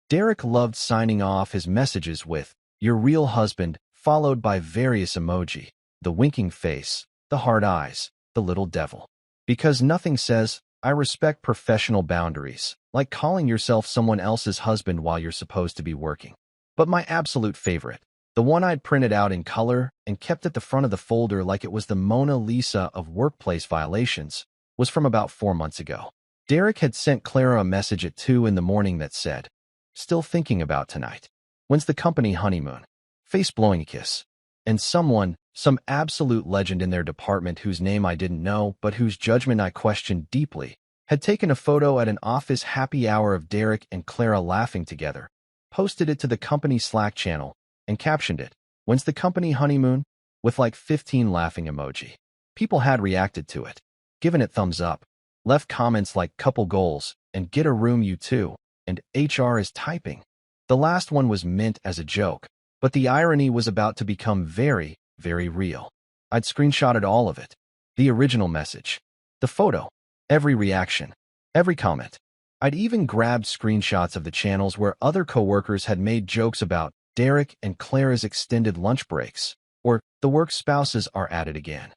Derek loved signing off his messages with, "Your real husband," followed by various emoji, the winking face, the hard eyes, the little devil. Because nothing says, "I respect professional boundaries," like calling yourself someone else's husband while you're supposed to be working. But my absolute favorite, the one I'd printed out in color and kept at the front of the folder like it was the Mona Lisa of workplace violations, was from about 4 months ago. Derek had sent Clara a message at 2 in the morning that said, "Still thinking about tonight. When's the company honeymoon?" Face-blowing kiss. And some absolute legend in their department whose name I didn't know but whose judgment I questioned deeply, had taken a photo at an office happy hour of Derek and Clara laughing together, posted it to the company Slack channel, and captioned it, "When's the company honeymoon?" with like 15 laughing emoji. People had reacted to it, given it thumbs up, left comments like "couple goals" and "get a room you too," and "HR is typing." The last one was meant as a joke, but the irony was about to become very, very real. I'd screenshotted all of it. The original message, the photo, every reaction, every comment. I'd even grabbed screenshots of the channels where other coworkers had made jokes about Derek and Clara's extended lunch breaks, or the work spouses are at it again.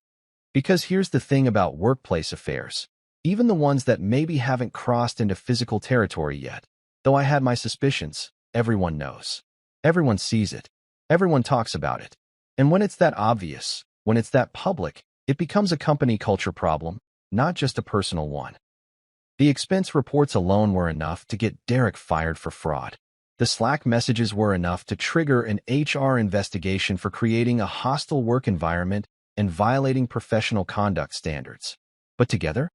Because here's the thing about workplace affairs, even the ones that maybe haven't crossed into physical territory yet, though I had my suspicions, everyone knows. Everyone sees it. Everyone talks about it. And when it's that obvious, when it's that public, it becomes a company culture problem, not just a personal one. The expense reports alone were enough to get Derek fired for fraud. The Slack messages were enough to trigger an HR investigation for creating a hostile work environment and violating professional conduct standards. But together,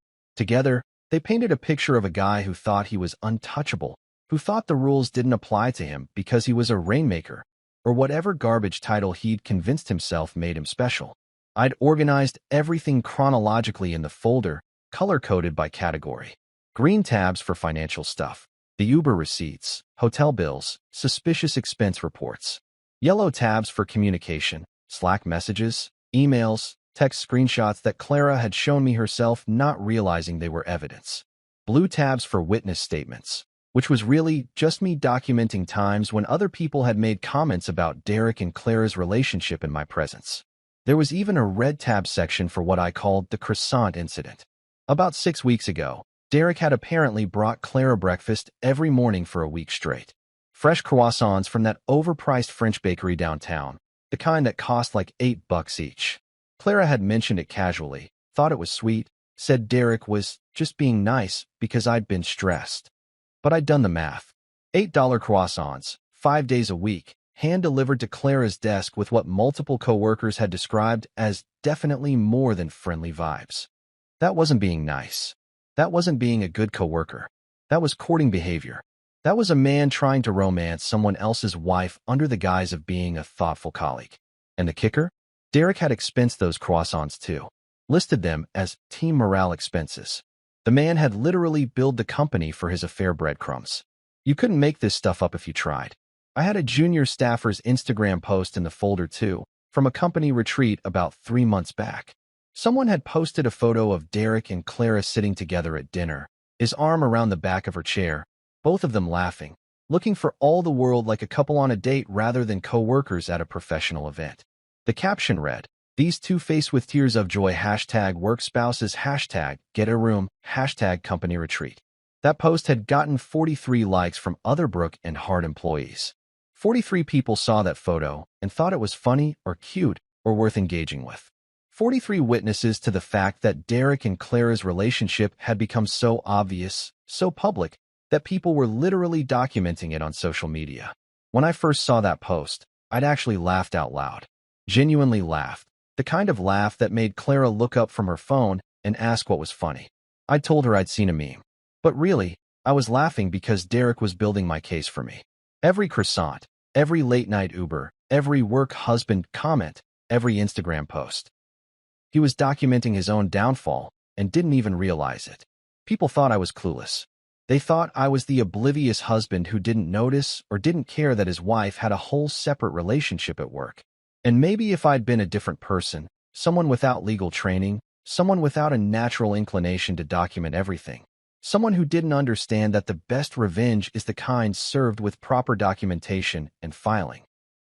they painted a picture of a guy who thought he was untouchable, who thought the rules didn't apply to him because he was a rainmaker, or whatever garbage title he'd convinced himself made him special. I'd organized everything chronologically in the folder, color-coded by category. Green tabs for financial stuff, the Uber receipts, hotel bills, suspicious expense reports. Yellow tabs for communication, Slack messages, emails, text screenshots that Clara had shown me herself, not realizing they were evidence. Blue tabs for witness statements, which was really just me documenting times when other people had made comments about Derek and Clara's relationship in my presence. There was even a red tab section for what I called the croissant incident. About 6 weeks ago, Derek had apparently brought Clara breakfast every morning for a week straight. Fresh croissants from that overpriced French bakery downtown, the kind that cost like $8 each. Clara had mentioned it casually, thought it was sweet, said Derek was just being nice because I'd been stressed. But I'd done the math. $8 croissants, 5 days a week, hand-delivered to Clara's desk with what multiple coworkers had described as definitely more than friendly vibes. That wasn't being nice. That wasn't being a good coworker. That was courting behavior. That was a man trying to romance someone else's wife under the guise of being a thoughtful colleague. And the kicker? Derek had expensed those croissants too. Listed them as team morale expenses. The man had literally billed the company for his affair breadcrumbs. You couldn't make this stuff up if you tried. I had a junior staffer's Instagram post in the folder too, from a company retreat about 3 months back. Someone had posted a photo of Derek and Clara sitting together at dinner, his arm around the back of her chair, both of them laughing, looking for all the world like a couple on a date rather than co-workers at a professional event. The caption read, "These two faced with tears of joy, #workspouses, #get-a-room, #company retreat." That post had gotten 43 likes from other Brook and Hart employees. 43 people saw that photo and thought it was funny or cute or worth engaging with. 43 witnesses to the fact that Derek and Clara's relationship had become so obvious, so public, that people were literally documenting it on social media. When I first saw that post, I'd actually laughed out loud. Genuinely laughed. The kind of laugh that made Clara look up from her phone and ask what was funny. I told her I'd seen a meme. But really, I was laughing because Derek was building my case for me. Every croissant, every late-night Uber, every work husband comment, every Instagram post. He was documenting his own downfall and didn't even realize it. People thought I was clueless. They thought I was the oblivious husband who didn't notice or didn't care that his wife had a whole separate relationship at work. And maybe if I'd been a different person, someone without legal training, someone without a natural inclination to document everything, someone who didn't understand that the best revenge is the kind served with proper documentation and filing,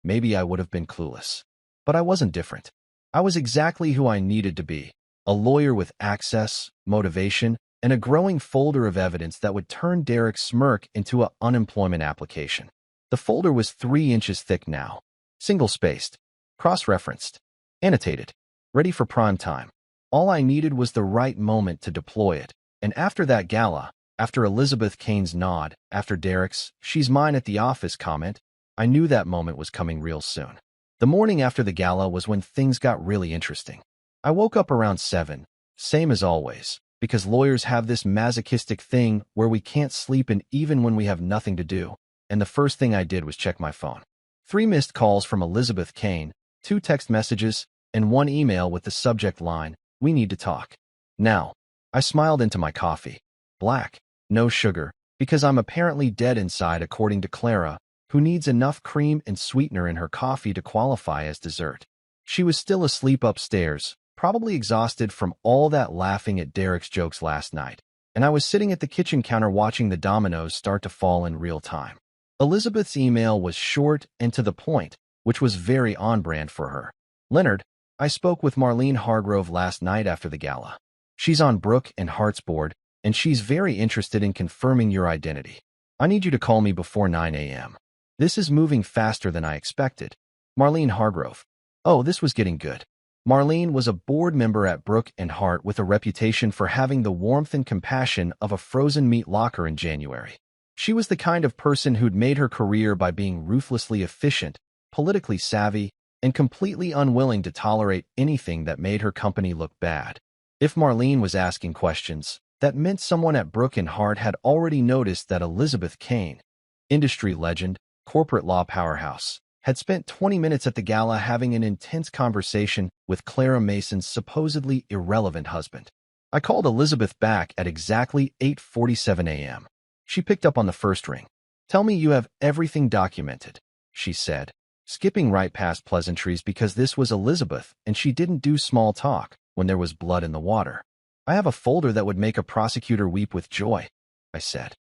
maybe I would have been clueless. But I wasn't different. I was exactly who I needed to be, a lawyer with access, motivation, and a growing folder of evidence that would turn Derek's smirk into an unemployment application. The folder was 3 inches thick now, single-spaced, cross-referenced, annotated, ready for prime time. All I needed was the right moment to deploy it, and after that gala, After Elizabeth Kane's nod, after Derek's "she's mine at the office" comment, I knew that moment was coming real soon. The morning after the gala was when things got really interesting. I woke up around 7, same as always, because lawyers have this masochistic thing where we can't sleep and even when we have nothing to do, and the first thing I did was check my phone. 3 missed calls from Elizabeth Kane, 2 text messages, and 1 email with the subject line, "We need to talk." Now, I smiled into my coffee. Black, no sugar, because I'm apparently dead inside according to Clara, who needs enough cream and sweetener in her coffee to qualify as dessert. She was still asleep upstairs, probably exhausted from all that laughing at Derek's jokes last night, and I was sitting at the kitchen counter watching the dominoes start to fall in real time. Elizabeth's email was short and to the point, which was very on-brand for her. "Leonard, I spoke with Marlene Hargrove last night after the gala. She's on Brooke and Hart's board, and she's very interested in confirming your identity. I need you to call me before 9 a.m. This is moving faster than I expected." Marlene Hargrove. Oh, this was getting good. Marlene was a board member at Brooke and Hart with a reputation for having the warmth and compassion of a frozen meat locker in January. She was the kind of person who'd made her career by being ruthlessly efficient, politically savvy, and completely unwilling to tolerate anything that made her company look bad. If Marlene was asking questions, that meant someone at Brooke and Hart had already noticed that Elizabeth Kane, industry legend, corporate law powerhouse, had spent 20 minutes at the gala having an intense conversation with Clara Mason's supposedly irrelevant husband. I called Elizabeth back at exactly 8:47 a.m. She picked up on the first ring. "Tell me you have everything documented," she said, skipping right past pleasantries because this was Elizabeth and she didn't do small talk when there was blood in the water. "I have a folder that would make a prosecutor weep with joy," I said.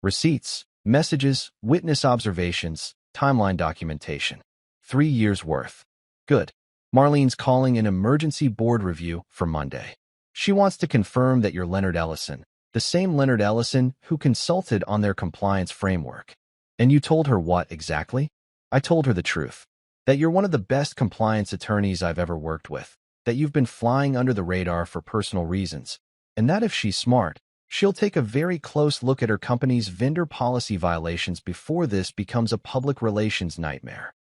"Receipts, messages, witness observations, timeline documentation. 3 years worth." "Good. Marlene's calling an emergency board review for Monday. She wants to confirm that you're Leonard Ellison, the same Leonard Ellison who consulted on their compliance framework." "And you told her what exactly?" "I told her the truth. That you're one of the best compliance attorneys I've ever worked with, that you've been flying under the radar for personal reasons, and that if she's smart, she'll take a very close look at her company's vendor policy violations before this becomes a public relations nightmare."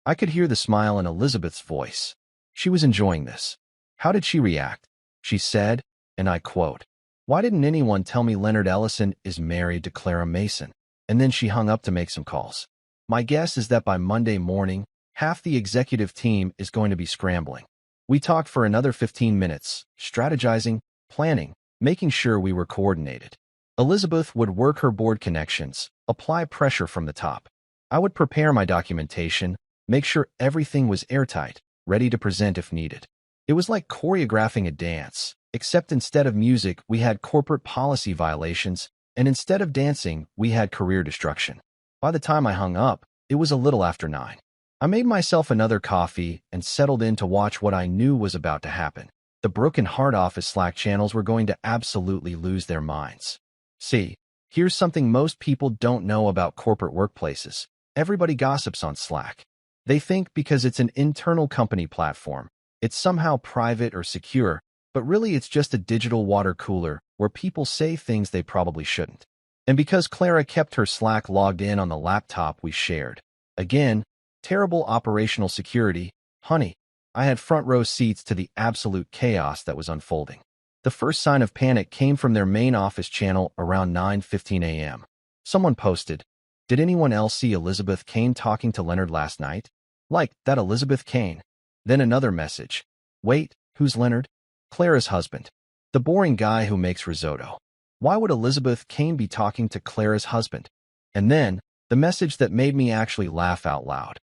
I could hear the smile in Elizabeth's voice. She was enjoying this. How did she react? She said, and I quote, "Why didn't anyone tell me Leonard Ellison is married to Clara Mason?" And then she hung up to make some calls. My guess is that by Monday morning, half the executive team is going to be scrambling. We talked for another 15 minutes, strategizing, planning, making sure we were coordinated. Elizabeth would work her board connections, apply pressure from the top. I would prepare my documentation, make sure everything was airtight, ready to present if needed. It was like choreographing a dance, except instead of music, we had corporate policy violations, and instead of dancing, we had career destruction. By the time I hung up, it was a little after 9. I made myself another coffee and settled in to watch what I knew was about to happen. The Brooke and Hart office Slack channels were going to absolutely lose their minds. See, here's something most people don't know about corporate workplaces. Everybody gossips on Slack. They think because it's an internal company platform, it's somehow private or secure, but really it's just a digital water cooler where people say things they probably shouldn't. And because Clara kept her Slack logged in on the laptop we shared. Again, terrible operational security. Honey, I had front row seats to the absolute chaos that was unfolding. The first sign of panic came from their main office channel around 9:15 a.m. Someone posted, "Did anyone else see Elizabeth Kane talking to Leonard last night? Like, that Elizabeth Kane." Then another message. "Wait, who's Leonard?" "Clara's husband. The boring guy who makes risotto." Why would Elizabeth Kane be talking to Clara's husband? And then, the message that made me actually laugh out loud.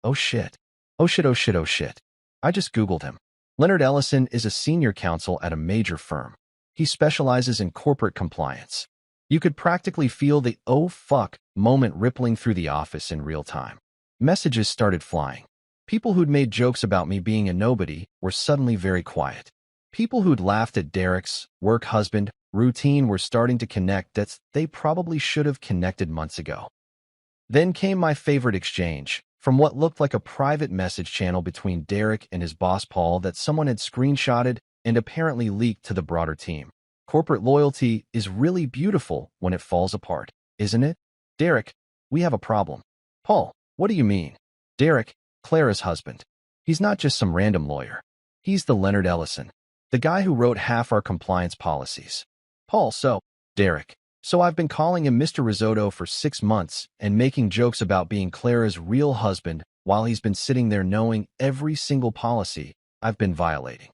"Oh shit. Oh shit, oh shit, oh shit." I just Googled him. Leonard Ellison is a senior counsel at a major firm. He specializes in corporate compliance. You could practically feel the "oh fuck" moment rippling through the office in real time. Messages started flying. People who'd made jokes about me being a nobody were suddenly very quiet. People who'd laughed at Derek's work husband routine were starting to connect that they probably should have connected months ago. Then came my favorite exchange, from what looked like a private message channel between Derek and his boss Paul that someone had screenshotted and apparently leaked to the broader team. Corporate loyalty is really beautiful when it falls apart, isn't it? Derek, we have a problem. Paul, what do you mean? Derek, Clara's husband. He's not just some random lawyer. He's the Leonard Ellison, the guy who wrote half our compliance policies. Paul, Derek. So I've been calling him Mr. Risotto for 6 months and making jokes about being Clara's real husband while he's been sitting there knowing every single policy I've been violating.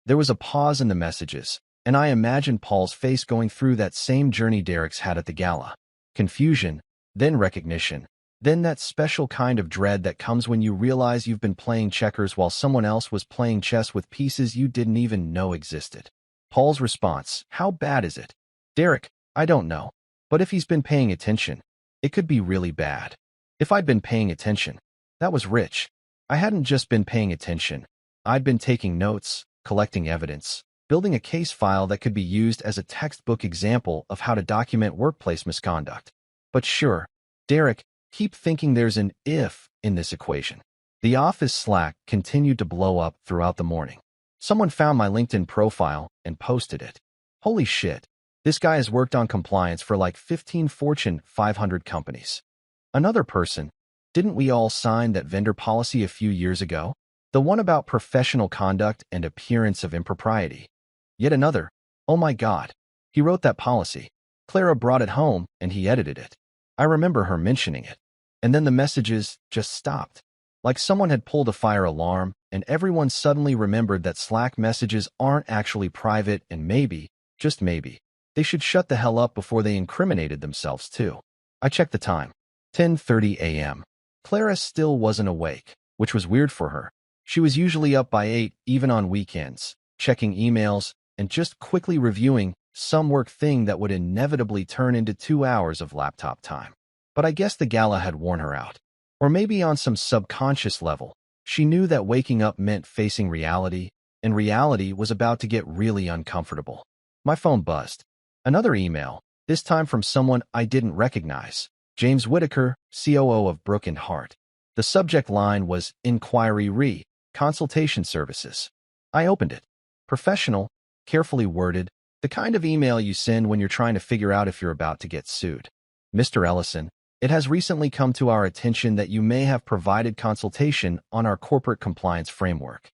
There was a pause in the messages, and I imagined Paul's face going through that same journey Derek's had at the gala. Confusion, then recognition, then that special kind of dread that comes when you realize you've been playing checkers while someone else was playing chess with pieces you didn't even know existed. Paul's response, how bad is it? Derek, I don't know. But if he's been paying attention, it could be really bad. If I'd been paying attention, that was rich. I hadn't just been paying attention. I'd been taking notes, collecting evidence, building a case file that could be used as a textbook example of how to document workplace misconduct. But sure, Derek, keep thinking there's an if in this equation. The office Slack continued to blow up throughout the morning. Someone found my LinkedIn profile and posted it. Holy shit. This guy has worked on compliance for like 15 Fortune 500 companies. Another person, didn't we all sign that vendor policy a few years ago? The one about professional conduct and appearance of impropriety. Yet another, oh my God, he wrote that policy. Clara brought it home and he edited it. I remember her mentioning it. And then the messages just stopped. Like someone had pulled a fire alarm and everyone suddenly remembered that Slack messages aren't actually private and maybe, just maybe, they should shut the hell up before they incriminated themselves too. I checked the time. 10:30 a.m. Clara still wasn't awake, which was weird for her. She was usually up by 8, even on weekends, checking emails and just quickly reviewing some work thing that would inevitably turn into 2 hours of laptop time. But I guess the gala had worn her out. Or maybe on some subconscious level, she knew that waking up meant facing reality, and reality was about to get really uncomfortable. My phone buzzed. Another email, this time from someone I didn't recognize. James Whitaker, COO of Brook & Hart. The subject line was Inquiry Consultation Services. I opened it. Professional, carefully worded, the kind of email you send when you're trying to figure out if you're about to get sued. Mr. Ellison, it has recently come to our attention that you may have provided consultation on our corporate compliance framework.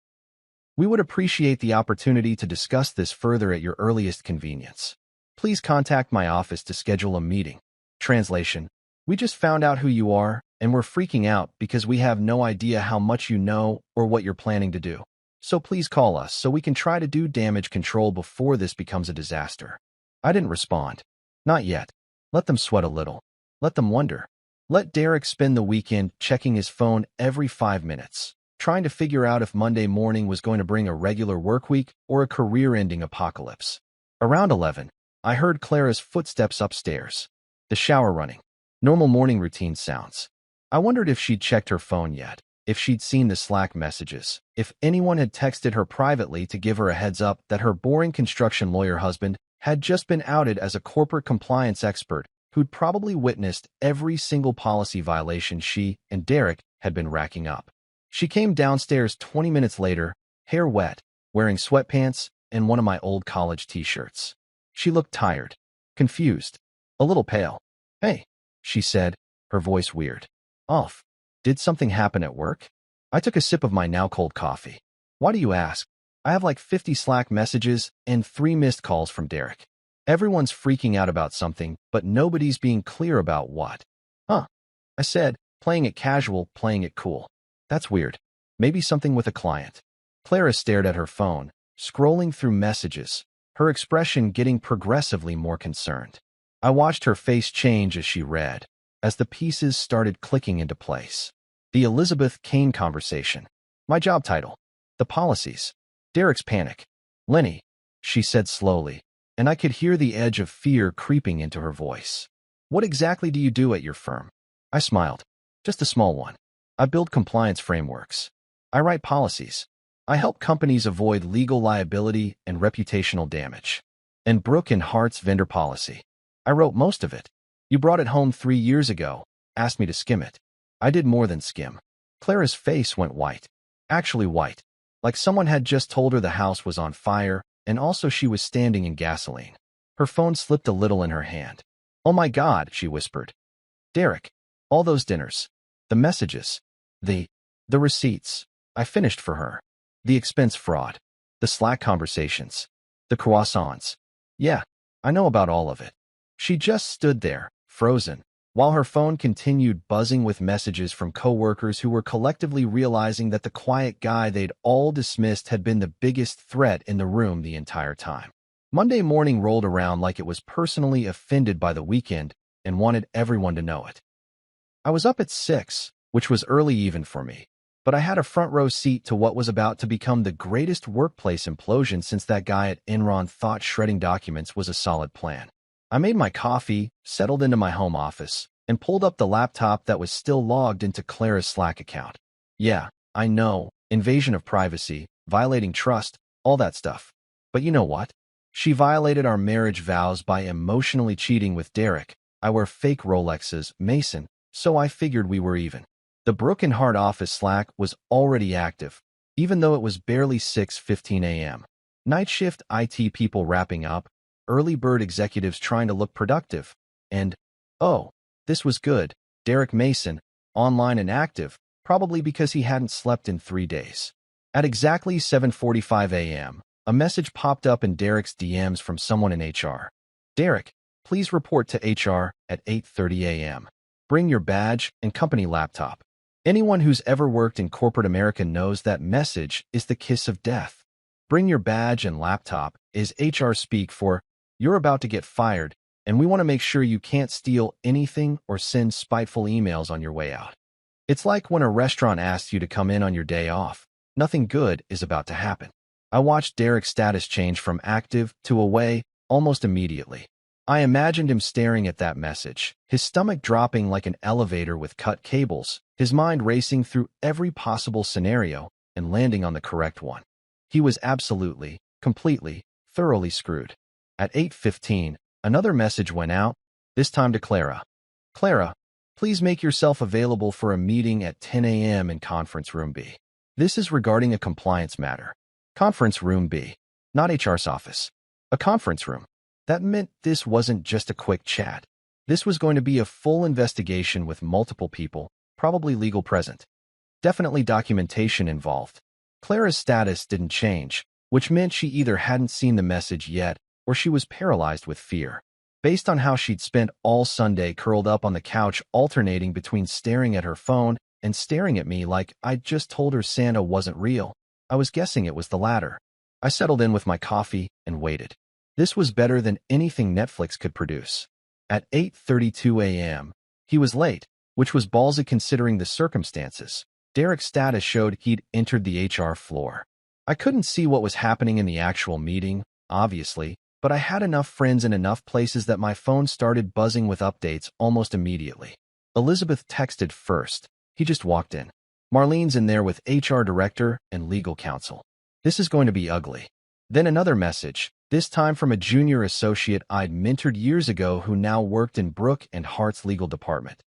We would appreciate the opportunity to discuss this further at your earliest convenience. Please contact my office to schedule a meeting. Translation: we just found out who you are, and we're freaking out because we have no idea how much you know or what you're planning to do. So please call us so we can try to do damage control before this becomes a disaster. I didn't respond. Not yet. Let them sweat a little. Let them wonder. Let Derek spend the weekend checking his phone every 5 minutes, trying to figure out if Monday morning was going to bring a regular work week or a career-ending apocalypse. Around 11, I heard Clara's footsteps upstairs. The shower running. Normal morning routine sounds. I wondered if she'd checked her phone yet, if she'd seen the Slack messages, if anyone had texted her privately to give her a heads up that her boring construction lawyer husband had just been outed as a corporate compliance expert who'd probably witnessed every single policy violation she and Derek had been racking up. She came downstairs 20 minutes later, hair wet, wearing sweatpants and one of my old college t-shirts. She looked tired, confused, a little pale. Hey, she said, her voice weird. Off. Did something happen at work? I took a sip of my now cold coffee. Why do you ask? I have like 50 Slack messages and 3 missed calls from Derek. Everyone's freaking out about something, but nobody's being clear about what. Huh. I said, playing it casual, playing it cool. That's weird. Maybe something with a client. Clara stared at her phone, scrolling through messages, her expression getting progressively more concerned. I watched her face change as she read, as the pieces started clicking into place. The Elizabeth Kane conversation. My job title. The policies. Derek's panic. Lenny, she said slowly, and I could hear the edge of fear creeping into her voice. What exactly do you do at your firm? I smiled. Just a small one. I build compliance frameworks. I write policies. I help companies avoid legal liability and reputational damage. And Brook & Hart's vendor policy. I wrote most of it. You brought it home 3 years ago, asked me to skim it. I did more than skim. Clara's face went white. Actually white. Like someone had just told her the house was on fire, and also she was standing in gasoline. Her phone slipped a little in her hand. "Oh my God," she whispered. "Derek, all those dinners. The messages. The receipts. I finished for her. The expense fraud. The Slack conversations. The croissants. Yeah, I know about all of it." She just stood there, frozen, while her phone continued buzzing with messages from coworkers who were collectively realizing that the quiet guy they'd all dismissed had been the biggest threat in the room the entire time. Monday morning rolled around like it was personally offended by the weekend and wanted everyone to know it. I was up at 6, which was early even for me, but I had a front row seat to what was about to become the greatest workplace implosion since that guy at Enron thought shredding documents was a solid plan. I made my coffee, settled into my home office, and pulled up the laptop that was still logged into Clara's Slack account. Yeah, I know, invasion of privacy, violating trust, all that stuff. But you know what? She violated our marriage vows by emotionally cheating with Derek. I wear fake Rolexes, Mason, so I figured we were even. The Broken Heart office Slack was already active, even though it was barely 6:15 a.m. Night shift IT people wrapping up, early bird executives trying to look productive, and, oh, this was good, Derek Mason, online and active, probably because he hadn't slept in 3 days. At exactly 7:45 a.m., a message popped up in Derek's DMs from someone in HR. "Derek, please report to HR at 8:30 a.m. Bring your badge and company laptop." Anyone who's ever worked in corporate America knows that message is the kiss of death. Bring your badge and laptop is HR speak for, "You're about to get fired, and we want to make sure you can't steal anything or send spiteful emails on your way out." It's like when a restaurant asks you to come in on your day off. Nothing good is about to happen. I watched Derek's status change from active to away almost immediately. I imagined him staring at that message, his stomach dropping like an elevator with cut cables, his mind racing through every possible scenario and landing on the correct one. He was absolutely, completely, thoroughly screwed. At 8:15, another message went out, this time to Clara. "Clara, please make yourself available for a meeting at 10 a.m. in Conference Room B. This is regarding a compliance matter." Conference Room B, not HR's office. A conference room. That meant this wasn't just a quick chat. This was going to be a full investigation with multiple people, probably legal present. Definitely documentation involved. Clara's status didn't change, which meant she either hadn't seen the message yet or she was paralyzed with fear. Based on how she'd spent all Sunday curled up on the couch alternating between staring at her phone and staring at me like I'd just told her Santa wasn't real, I was guessing it was the latter. I settled in with my coffee and waited. This was better than anything Netflix could produce. At 8:32 a.m., he was late, which was ballsy considering the circumstances. Derek's status showed he'd entered the HR floor. I couldn't see what was happening in the actual meeting, obviously, but I had enough friends in enough places that my phone started buzzing with updates almost immediately. Elizabeth texted first. He just walked in. "Marlene's in there with HR director and legal counsel. This is going to be ugly." Then another message, this time from a junior associate I'd mentored years ago who now worked in Brooke and Hart's legal department.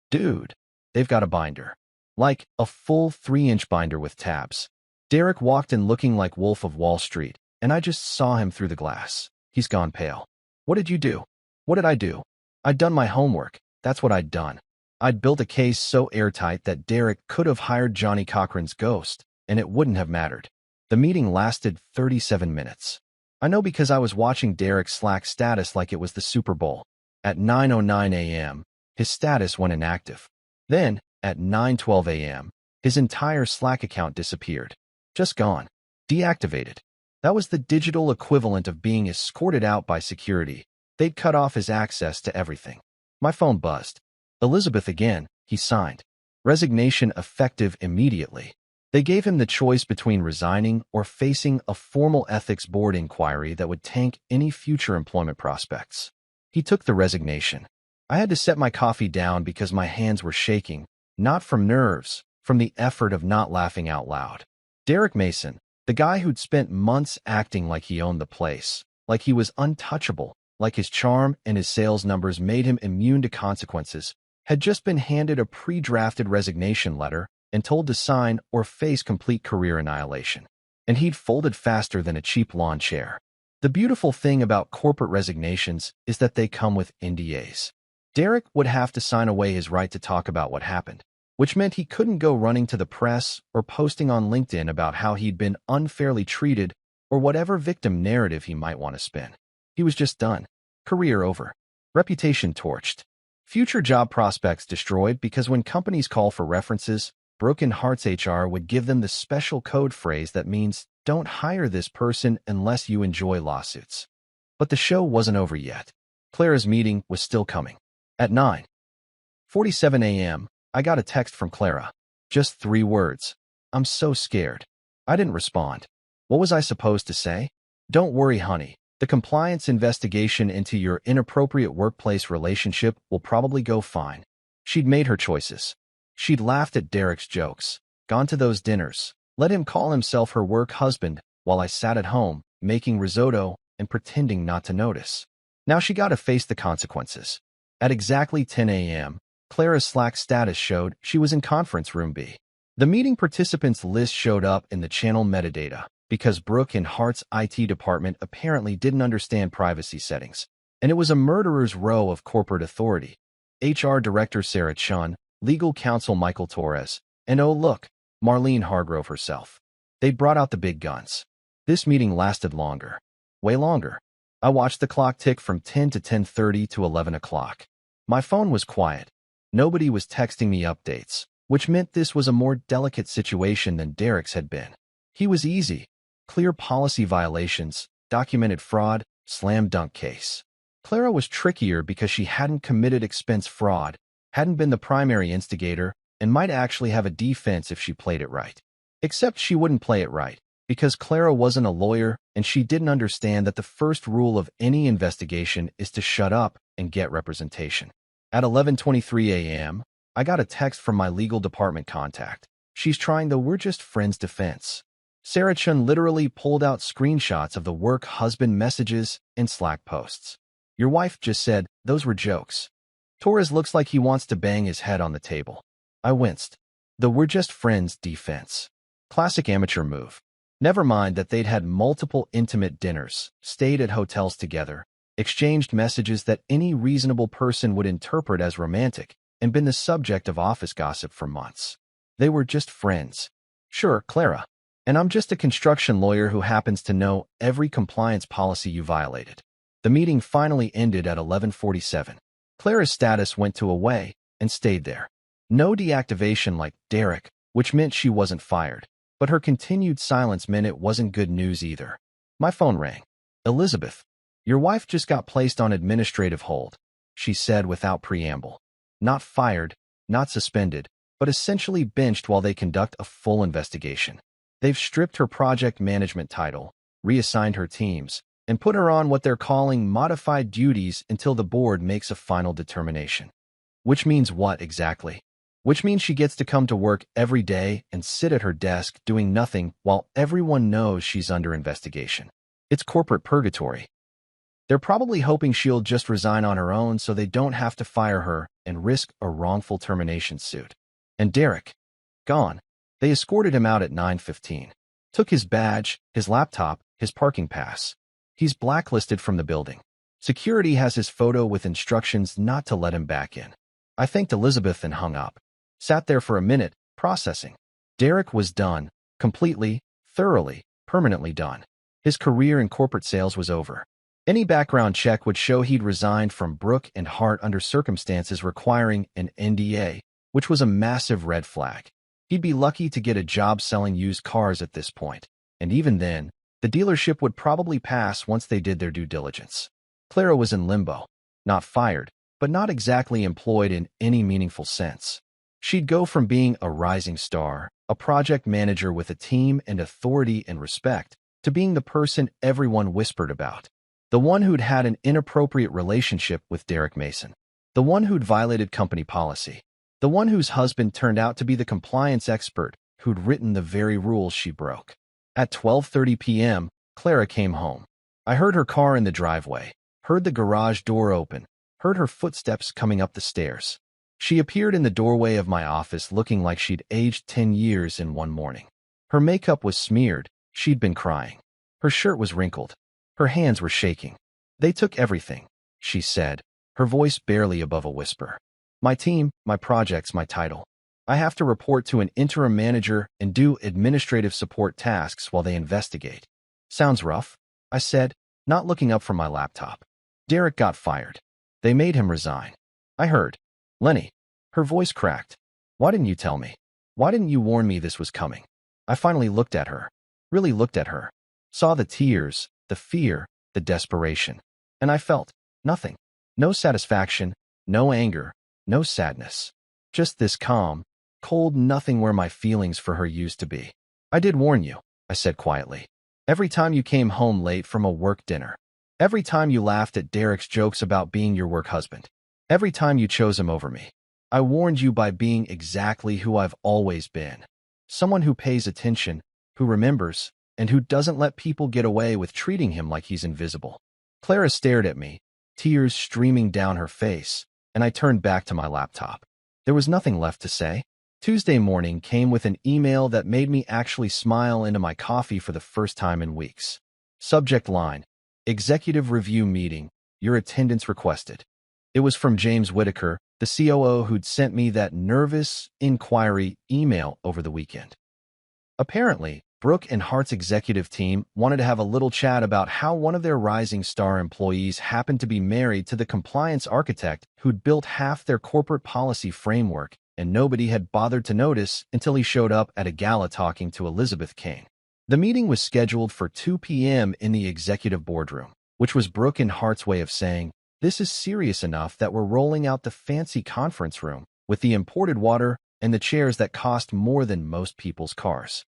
"Dude, they've got a binder. Like a full 3-inch binder with tabs." Derek walked in looking like Wolf of Wall Street, and I just saw him through the glass. He's gone pale. "What did you do?" "What did I do?" "I'd done my homework. That's what I'd done. I'd built a case so airtight that Derek could have hired Johnny Cochran's ghost, and it wouldn't have mattered." The meeting lasted 37 minutes. I know because I was watching Derek's Slack status like it was the Super Bowl. At 9:09 a.m., his status went inactive. Then, at 9:12 a.m., his entire Slack account disappeared. Just gone. Deactivated. That was the digital equivalent of being escorted out by security. They'd cut off his access to everything. My phone buzzed. "Elizabeth again," he signed. "Resignation effective immediately." They gave him the choice between resigning or facing a formal ethics board inquiry that would tank any future employment prospects. He took the resignation. I had to set my coffee down because my hands were shaking, not from nerves, from the effort of not laughing out loud. Derek Mason, the guy who'd spent months acting like he owned the place, like he was untouchable, like his charm and his sales numbers made him immune to consequences, had just been handed a pre-drafted resignation letter and told to sign or face complete career annihilation. And he'd folded faster than a cheap lawn chair. The beautiful thing about corporate resignations is that they come with NDAs. Derek would have to sign away his right to talk about what happened, which meant he couldn't go running to the press or posting on LinkedIn about how he'd been unfairly treated or whatever victim narrative he might want to spin. He was just done. Career over. Reputation torched. Future job prospects destroyed because when companies call for references, Broken Hearts HR would give them the special code phrase that means, "Don't hire this person unless you enjoy lawsuits." But the show wasn't over yet. Clara's meeting was still coming. At 9:47 a.m., I got a text from Clara. Just 3 words. "I'm so scared." I didn't respond. What was I supposed to say? "Don't worry, honey. The compliance investigation into your inappropriate workplace relationship will probably go fine." She'd made her choices. She'd laughed at Derek's jokes, gone to those dinners, let him call himself her work husband while I sat at home, making risotto and pretending not to notice. Now she got to face the consequences. At exactly 10 a.m., Clara's Slack status showed she was in conference room B. The meeting participants list showed up in the channel metadata because Brooke and Hart's IT department apparently didn't understand privacy settings, and it was a murderer's row of corporate authority. HR Director Sarah Chun, Legal Counsel Michael Torres, and oh look, Marlene Hargrove herself. They'd brought out the big guns. This meeting lasted longer. Way longer. I watched the clock tick from 10 to 10:30 to 11 o'clock. My phone was quiet. Nobody was texting me updates, which meant this was a more delicate situation than Derek's had been. He was easy. Clear policy violations, documented fraud, slam dunk case. Clara was trickier because she hadn't committed expense fraud, hadn't been the primary instigator, and might actually have a defense if she played it right. Except she wouldn't play it right, because Clara wasn't a lawyer and she didn't understand that the first rule of any investigation is to shut up and get representation. At 11:23 a.m., I got a text from my legal department contact. She's trying the "we're just friends" defense. Sarah Chun literally pulled out screenshots of the work husband messages and Slack posts. "Your wife just said those were jokes." Torres looks like he wants to bang his head on the table. I winced. The "we're just friends" defense. Classic amateur move. Never mind that they'd had multiple intimate dinners, stayed at hotels together, exchanged messages that any reasonable person would interpret as romantic, and been the subject of office gossip for months. They were just friends. Sure, Clara. And I'm just a construction lawyer who happens to know every compliance policy you violated. The meeting finally ended at 11:47. Clara's status went to away and stayed there. No deactivation like Derek, which meant she wasn't fired, but her continued silence meant it wasn't good news either. My phone rang. "Elizabeth, your wife just got placed on administrative hold," she said without preamble. Not fired, not suspended, but essentially benched while they conduct a full investigation. They've stripped her project management title, reassigned her teams, and put her on what they're calling modified duties until the board makes a final determination. Which means what exactly? Which means she gets to come to work every day and sit at her desk doing nothing while everyone knows she's under investigation. It's corporate purgatory. They're probably hoping she'll just resign on her own so they don't have to fire her and risk a wrongful termination suit. And Derek? Gone. They escorted him out at 9:15. Took his badge, his laptop, his parking pass. He's blacklisted from the building. Security has his photo with instructions not to let him back in. I thanked Elizabeth and hung up. Sat there for a minute, processing. Derek was done. Completely, thoroughly, permanently done. His career in corporate sales was over. Any background check would show he'd resigned from Brooke and Hart under circumstances requiring an NDA, which was a massive red flag. He'd be lucky to get a job selling used cars at this point, and even then, the dealership would probably pass once they did their due diligence. Clara was in limbo. Not fired, but not exactly employed in any meaningful sense. She'd go from being a rising star, a project manager with a team and authority and respect, to being the person everyone whispered about. The one who'd had an inappropriate relationship with Derek Mason. The one who'd violated company policy. The one whose husband turned out to be the compliance expert who'd written the very rules she broke. At 12:30 p.m., Clara came home. I heard her car in the driveway, heard the garage door open, heard her footsteps coming up the stairs. She appeared in the doorway of my office looking like she'd aged 10 years in one morning. Her makeup was smeared. She'd been crying. Her shirt was wrinkled. Her hands were shaking. They took everything, she said, her voice barely above a whisper. My team, my projects, my title. I have to report to an interim manager and do administrative support tasks while they investigate. Sounds rough, I said, not looking up from my laptop. Derek got fired. They made him resign. I heard. Lenny. Her voice cracked. Why didn't you tell me? Why didn't you warn me this was coming? I finally looked at her. Really looked at her. Saw the tears, the fear, the desperation. And I felt nothing. No satisfaction, no anger, no sadness. Just this calm, cold nothing where my feelings for her used to be. I did warn you, I said quietly. Every time you came home late from a work dinner. Every time you laughed at Derek's jokes about being your work husband. Every time you chose him over me. I warned you by being exactly who I've always been. Someone who pays attention, who remembers, and who doesn't let people get away with treating him like he's invisible. Clara stared at me, tears streaming down her face, and I turned back to my laptop. There was nothing left to say. Tuesday morning came with an email that made me actually smile into my coffee for the first time in weeks. Subject line, Executive Review Meeting, your attendance requested. It was from James Whitaker, the COO who'd sent me that nervous inquiry email over the weekend. Apparently, Brooke and Hart's executive team wanted to have a little chat about how one of their rising star employees happened to be married to the compliance architect who'd built half their corporate policy framework, and nobody had bothered to notice until he showed up at a gala talking to Elizabeth King. The meeting was scheduled for 2 p.m. in the executive boardroom, which was Brooke and Hart's way of saying, this is serious enough that we're rolling out the fancy conference room with the imported water and the chairs that cost more than most people's cars.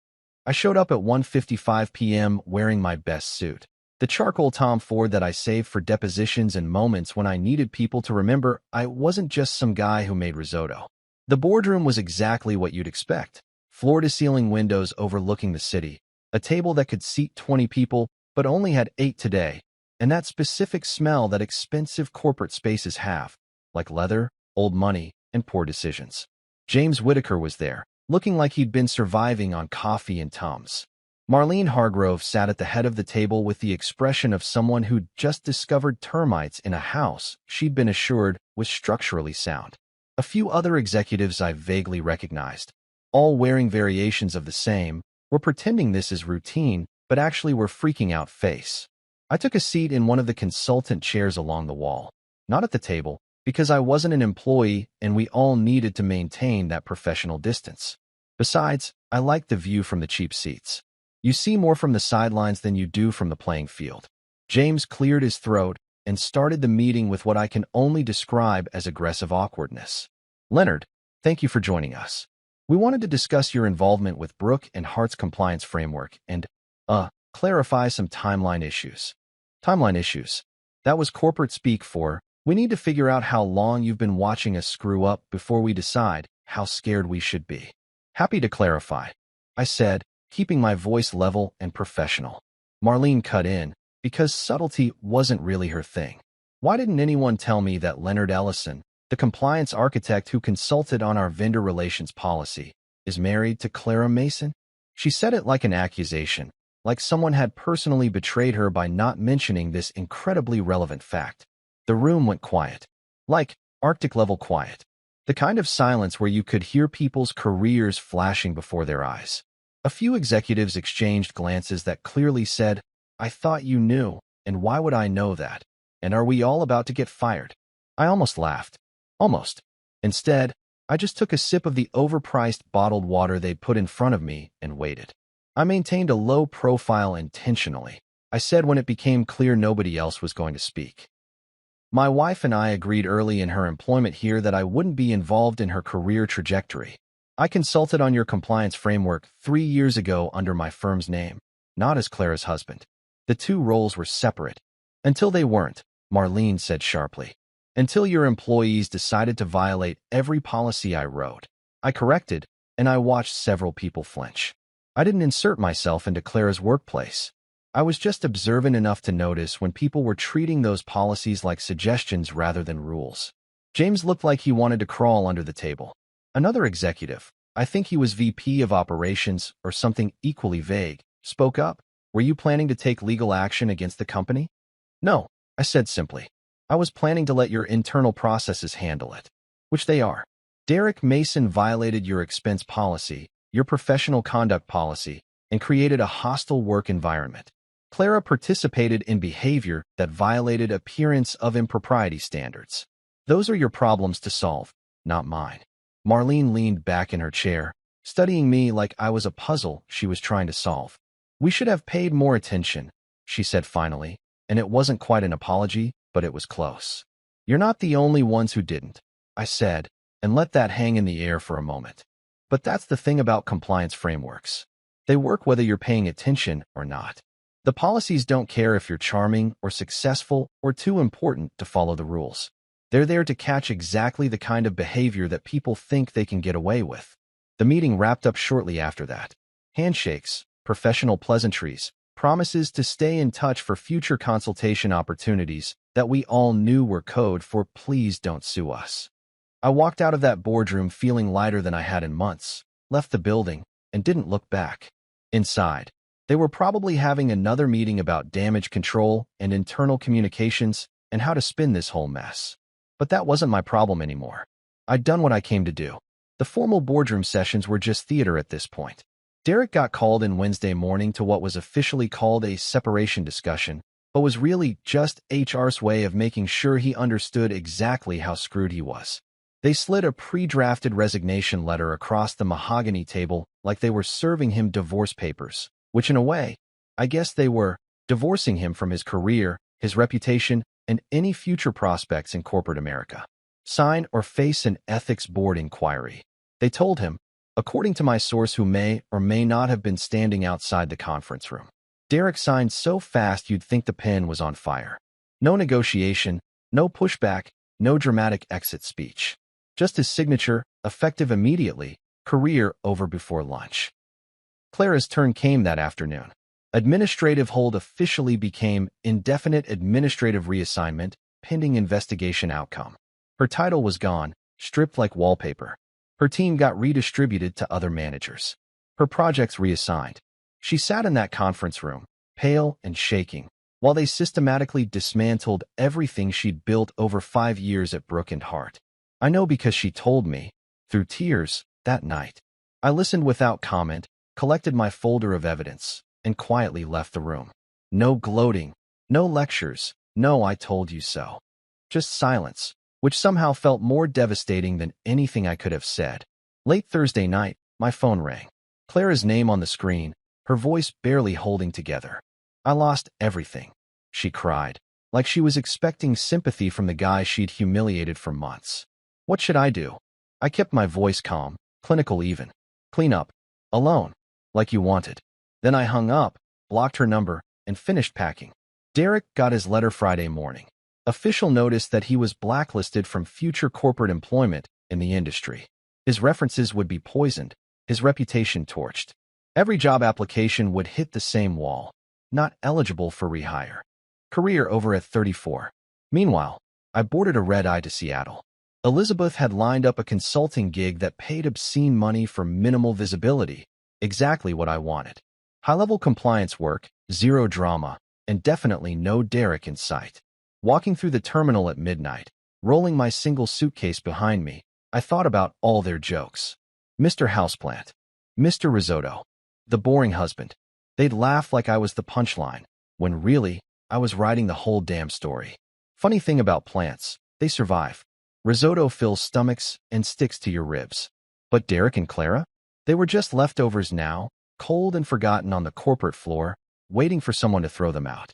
I showed up at 1:55 p.m. wearing my best suit, the charcoal Tom Ford that I saved for depositions and moments when I needed people to remember I wasn't just some guy who made risotto. The boardroom was exactly what you'd expect. Floor-to-ceiling windows overlooking the city, a table that could seat 20 people but only had 8 today, and that specific smell that expensive corporate spaces have, like leather, old money, and poor decisions. James Whitaker was there, looking like he'd been surviving on coffee and Tums. Marlene Hargrove sat at the head of the table with the expression of someone who'd just discovered termites in a house she'd been assured was structurally sound. A few other executives I vaguely recognized, all wearing variations of the same, were pretending this is routine, but actually were freaking out face. I took a seat in one of the consultant chairs along the wall, not at the table, because I wasn't an employee and we all needed to maintain that professional distance. Besides, I liked the view from the cheap seats. You see more from the sidelines than you do from the playing field. James cleared his throat and started the meeting with what I can only describe as aggressive awkwardness. Leonard, thank you for joining us. We wanted to discuss your involvement with Brooke and Hart's compliance framework and, clarify some timeline issues. Timeline issues. That was corporate speak for, we need to figure out how long you've been watching us screw up before we decide how scared we should be. Happy to clarify, I said, keeping my voice level and professional. Marlene cut in, because subtlety wasn't really her thing. Why didn't anyone tell me that Leonard Ellison, the compliance architect who consulted on our vendor relations policy, is married to Clara Mason? She said it like an accusation, like someone had personally betrayed her by not mentioning this incredibly relevant fact. The room went quiet. Like Arctic-level quiet. The kind of silence where you could hear people's careers flashing before their eyes. A few executives exchanged glances that clearly said, I thought you knew, and why would I know that? And are we all about to get fired? I almost laughed. Almost. Instead, I just took a sip of the overpriced bottled water they'd put in front of me and waited. I maintained a low profile intentionally, I said when it became clear nobody else was going to speak. My wife and I agreed early in her employment here that I wouldn't be involved in her career trajectory. I consulted on your compliance framework 3 years ago under my firm's name, not as Clara's husband. The two roles were separate. Until they weren't, Marlene said sharply. Until your employees decided to violate every policy I wrote. I corrected, and I watched several people flinch. I didn't insert myself into Clara's workplace. I was just observant enough to notice when people were treating those policies like suggestions rather than rules. James looked like he wanted to crawl under the table. Another executive, I think he was VP of operations or something equally vague, spoke up. Were you planning to take legal action against the company? No, I said simply. I was planning to let your internal processes handle it. Which they are. Derek Mason violated your expense policy, your professional conduct policy, and created a hostile work environment. Clara participated in behavior that violated appearance of impropriety standards. Those are your problems to solve, not mine. Marlene leaned back in her chair, studying me like I was a puzzle she was trying to solve. We should have paid more attention, she said finally, and it wasn't quite an apology, but it was close. You're not the only ones who didn't, I said, and let that hang in the air for a moment. But that's the thing about compliance frameworks. They work whether you're paying attention or not. The policies don't care if you're charming or successful or too important to follow the rules. They're there to catch exactly the kind of behavior that people think they can get away with. The meeting wrapped up shortly after that. Handshakes, professional pleasantries, promises to stay in touch for future consultation opportunities that we all knew were code for "please don't sue us." I walked out of that boardroom feeling lighter than I had in months, left the building, and didn't look back. Inside, they were probably having another meeting about damage control and internal communications and how to spin this whole mess. But that wasn't my problem anymore. I'd done what I came to do. The formal boardroom sessions were just theater at this point. Derek got called in Wednesday morning to what was officially called a separation discussion, but was really just HR's way of making sure he understood exactly how screwed he was. They slid a pre-drafted resignation letter across the mahogany table like they were serving him divorce papers, which in a way, I guess they were divorcing him from his career, his reputation, and any future prospects in corporate America. Sign or face an ethics board inquiry. They told him, according to my source who may or may not have been standing outside the conference room. Derek signed so fast you'd think the pen was on fire. No negotiation, no pushback, no dramatic exit speech. Just his signature, effective immediately, career over before lunch. Clara's turn came that afternoon. Administrative hold officially became indefinite administrative reassignment, pending investigation outcome. Her title was gone, stripped like wallpaper. Her team got redistributed to other managers. Her projects reassigned. She sat in that conference room, pale and shaking, while they systematically dismantled everything she'd built over 5 years at Brook and Hart. I know because she told me, through tears, that night. I listened without comment, collected my folder of evidence, and quietly left the room. No gloating, no lectures, no "I told you so." Just silence, which somehow felt more devastating than anything I could have said. Late Thursday night, my phone rang. Clara's name on the screen, her voice barely holding together. I lost everything, she cried, like she was expecting sympathy from the guy she'd humiliated for months. What should I do? I kept my voice calm, clinical even. Clean up. Alone. Like you wanted. Then I hung up, blocked her number, and finished packing. Derek got his letter Friday morning. Official notice that he was blacklisted from future corporate employment in the industry. His references would be poisoned, his reputation torched. Every job application would hit the same wall. Not eligible for rehire. Career over at 34. Meanwhile, I boarded a red-eye to Seattle. Elizabeth had lined up a consulting gig that paid obscene money for minimal visibility. Exactly what I wanted. High-level compliance work, zero drama, and definitely no Derek in sight. Walking through the terminal at midnight, rolling my single suitcase behind me, I thought about all their jokes. Mr. Houseplant. Mr. Risotto. The boring husband. They'd laugh like I was the punchline, when really, I was writing the whole damn story. Funny thing about plants, they survive. Risotto fills stomachs and sticks to your ribs. But Derek and Clara? They were just leftovers now, cold and forgotten on the corporate floor, waiting for someone to throw them out.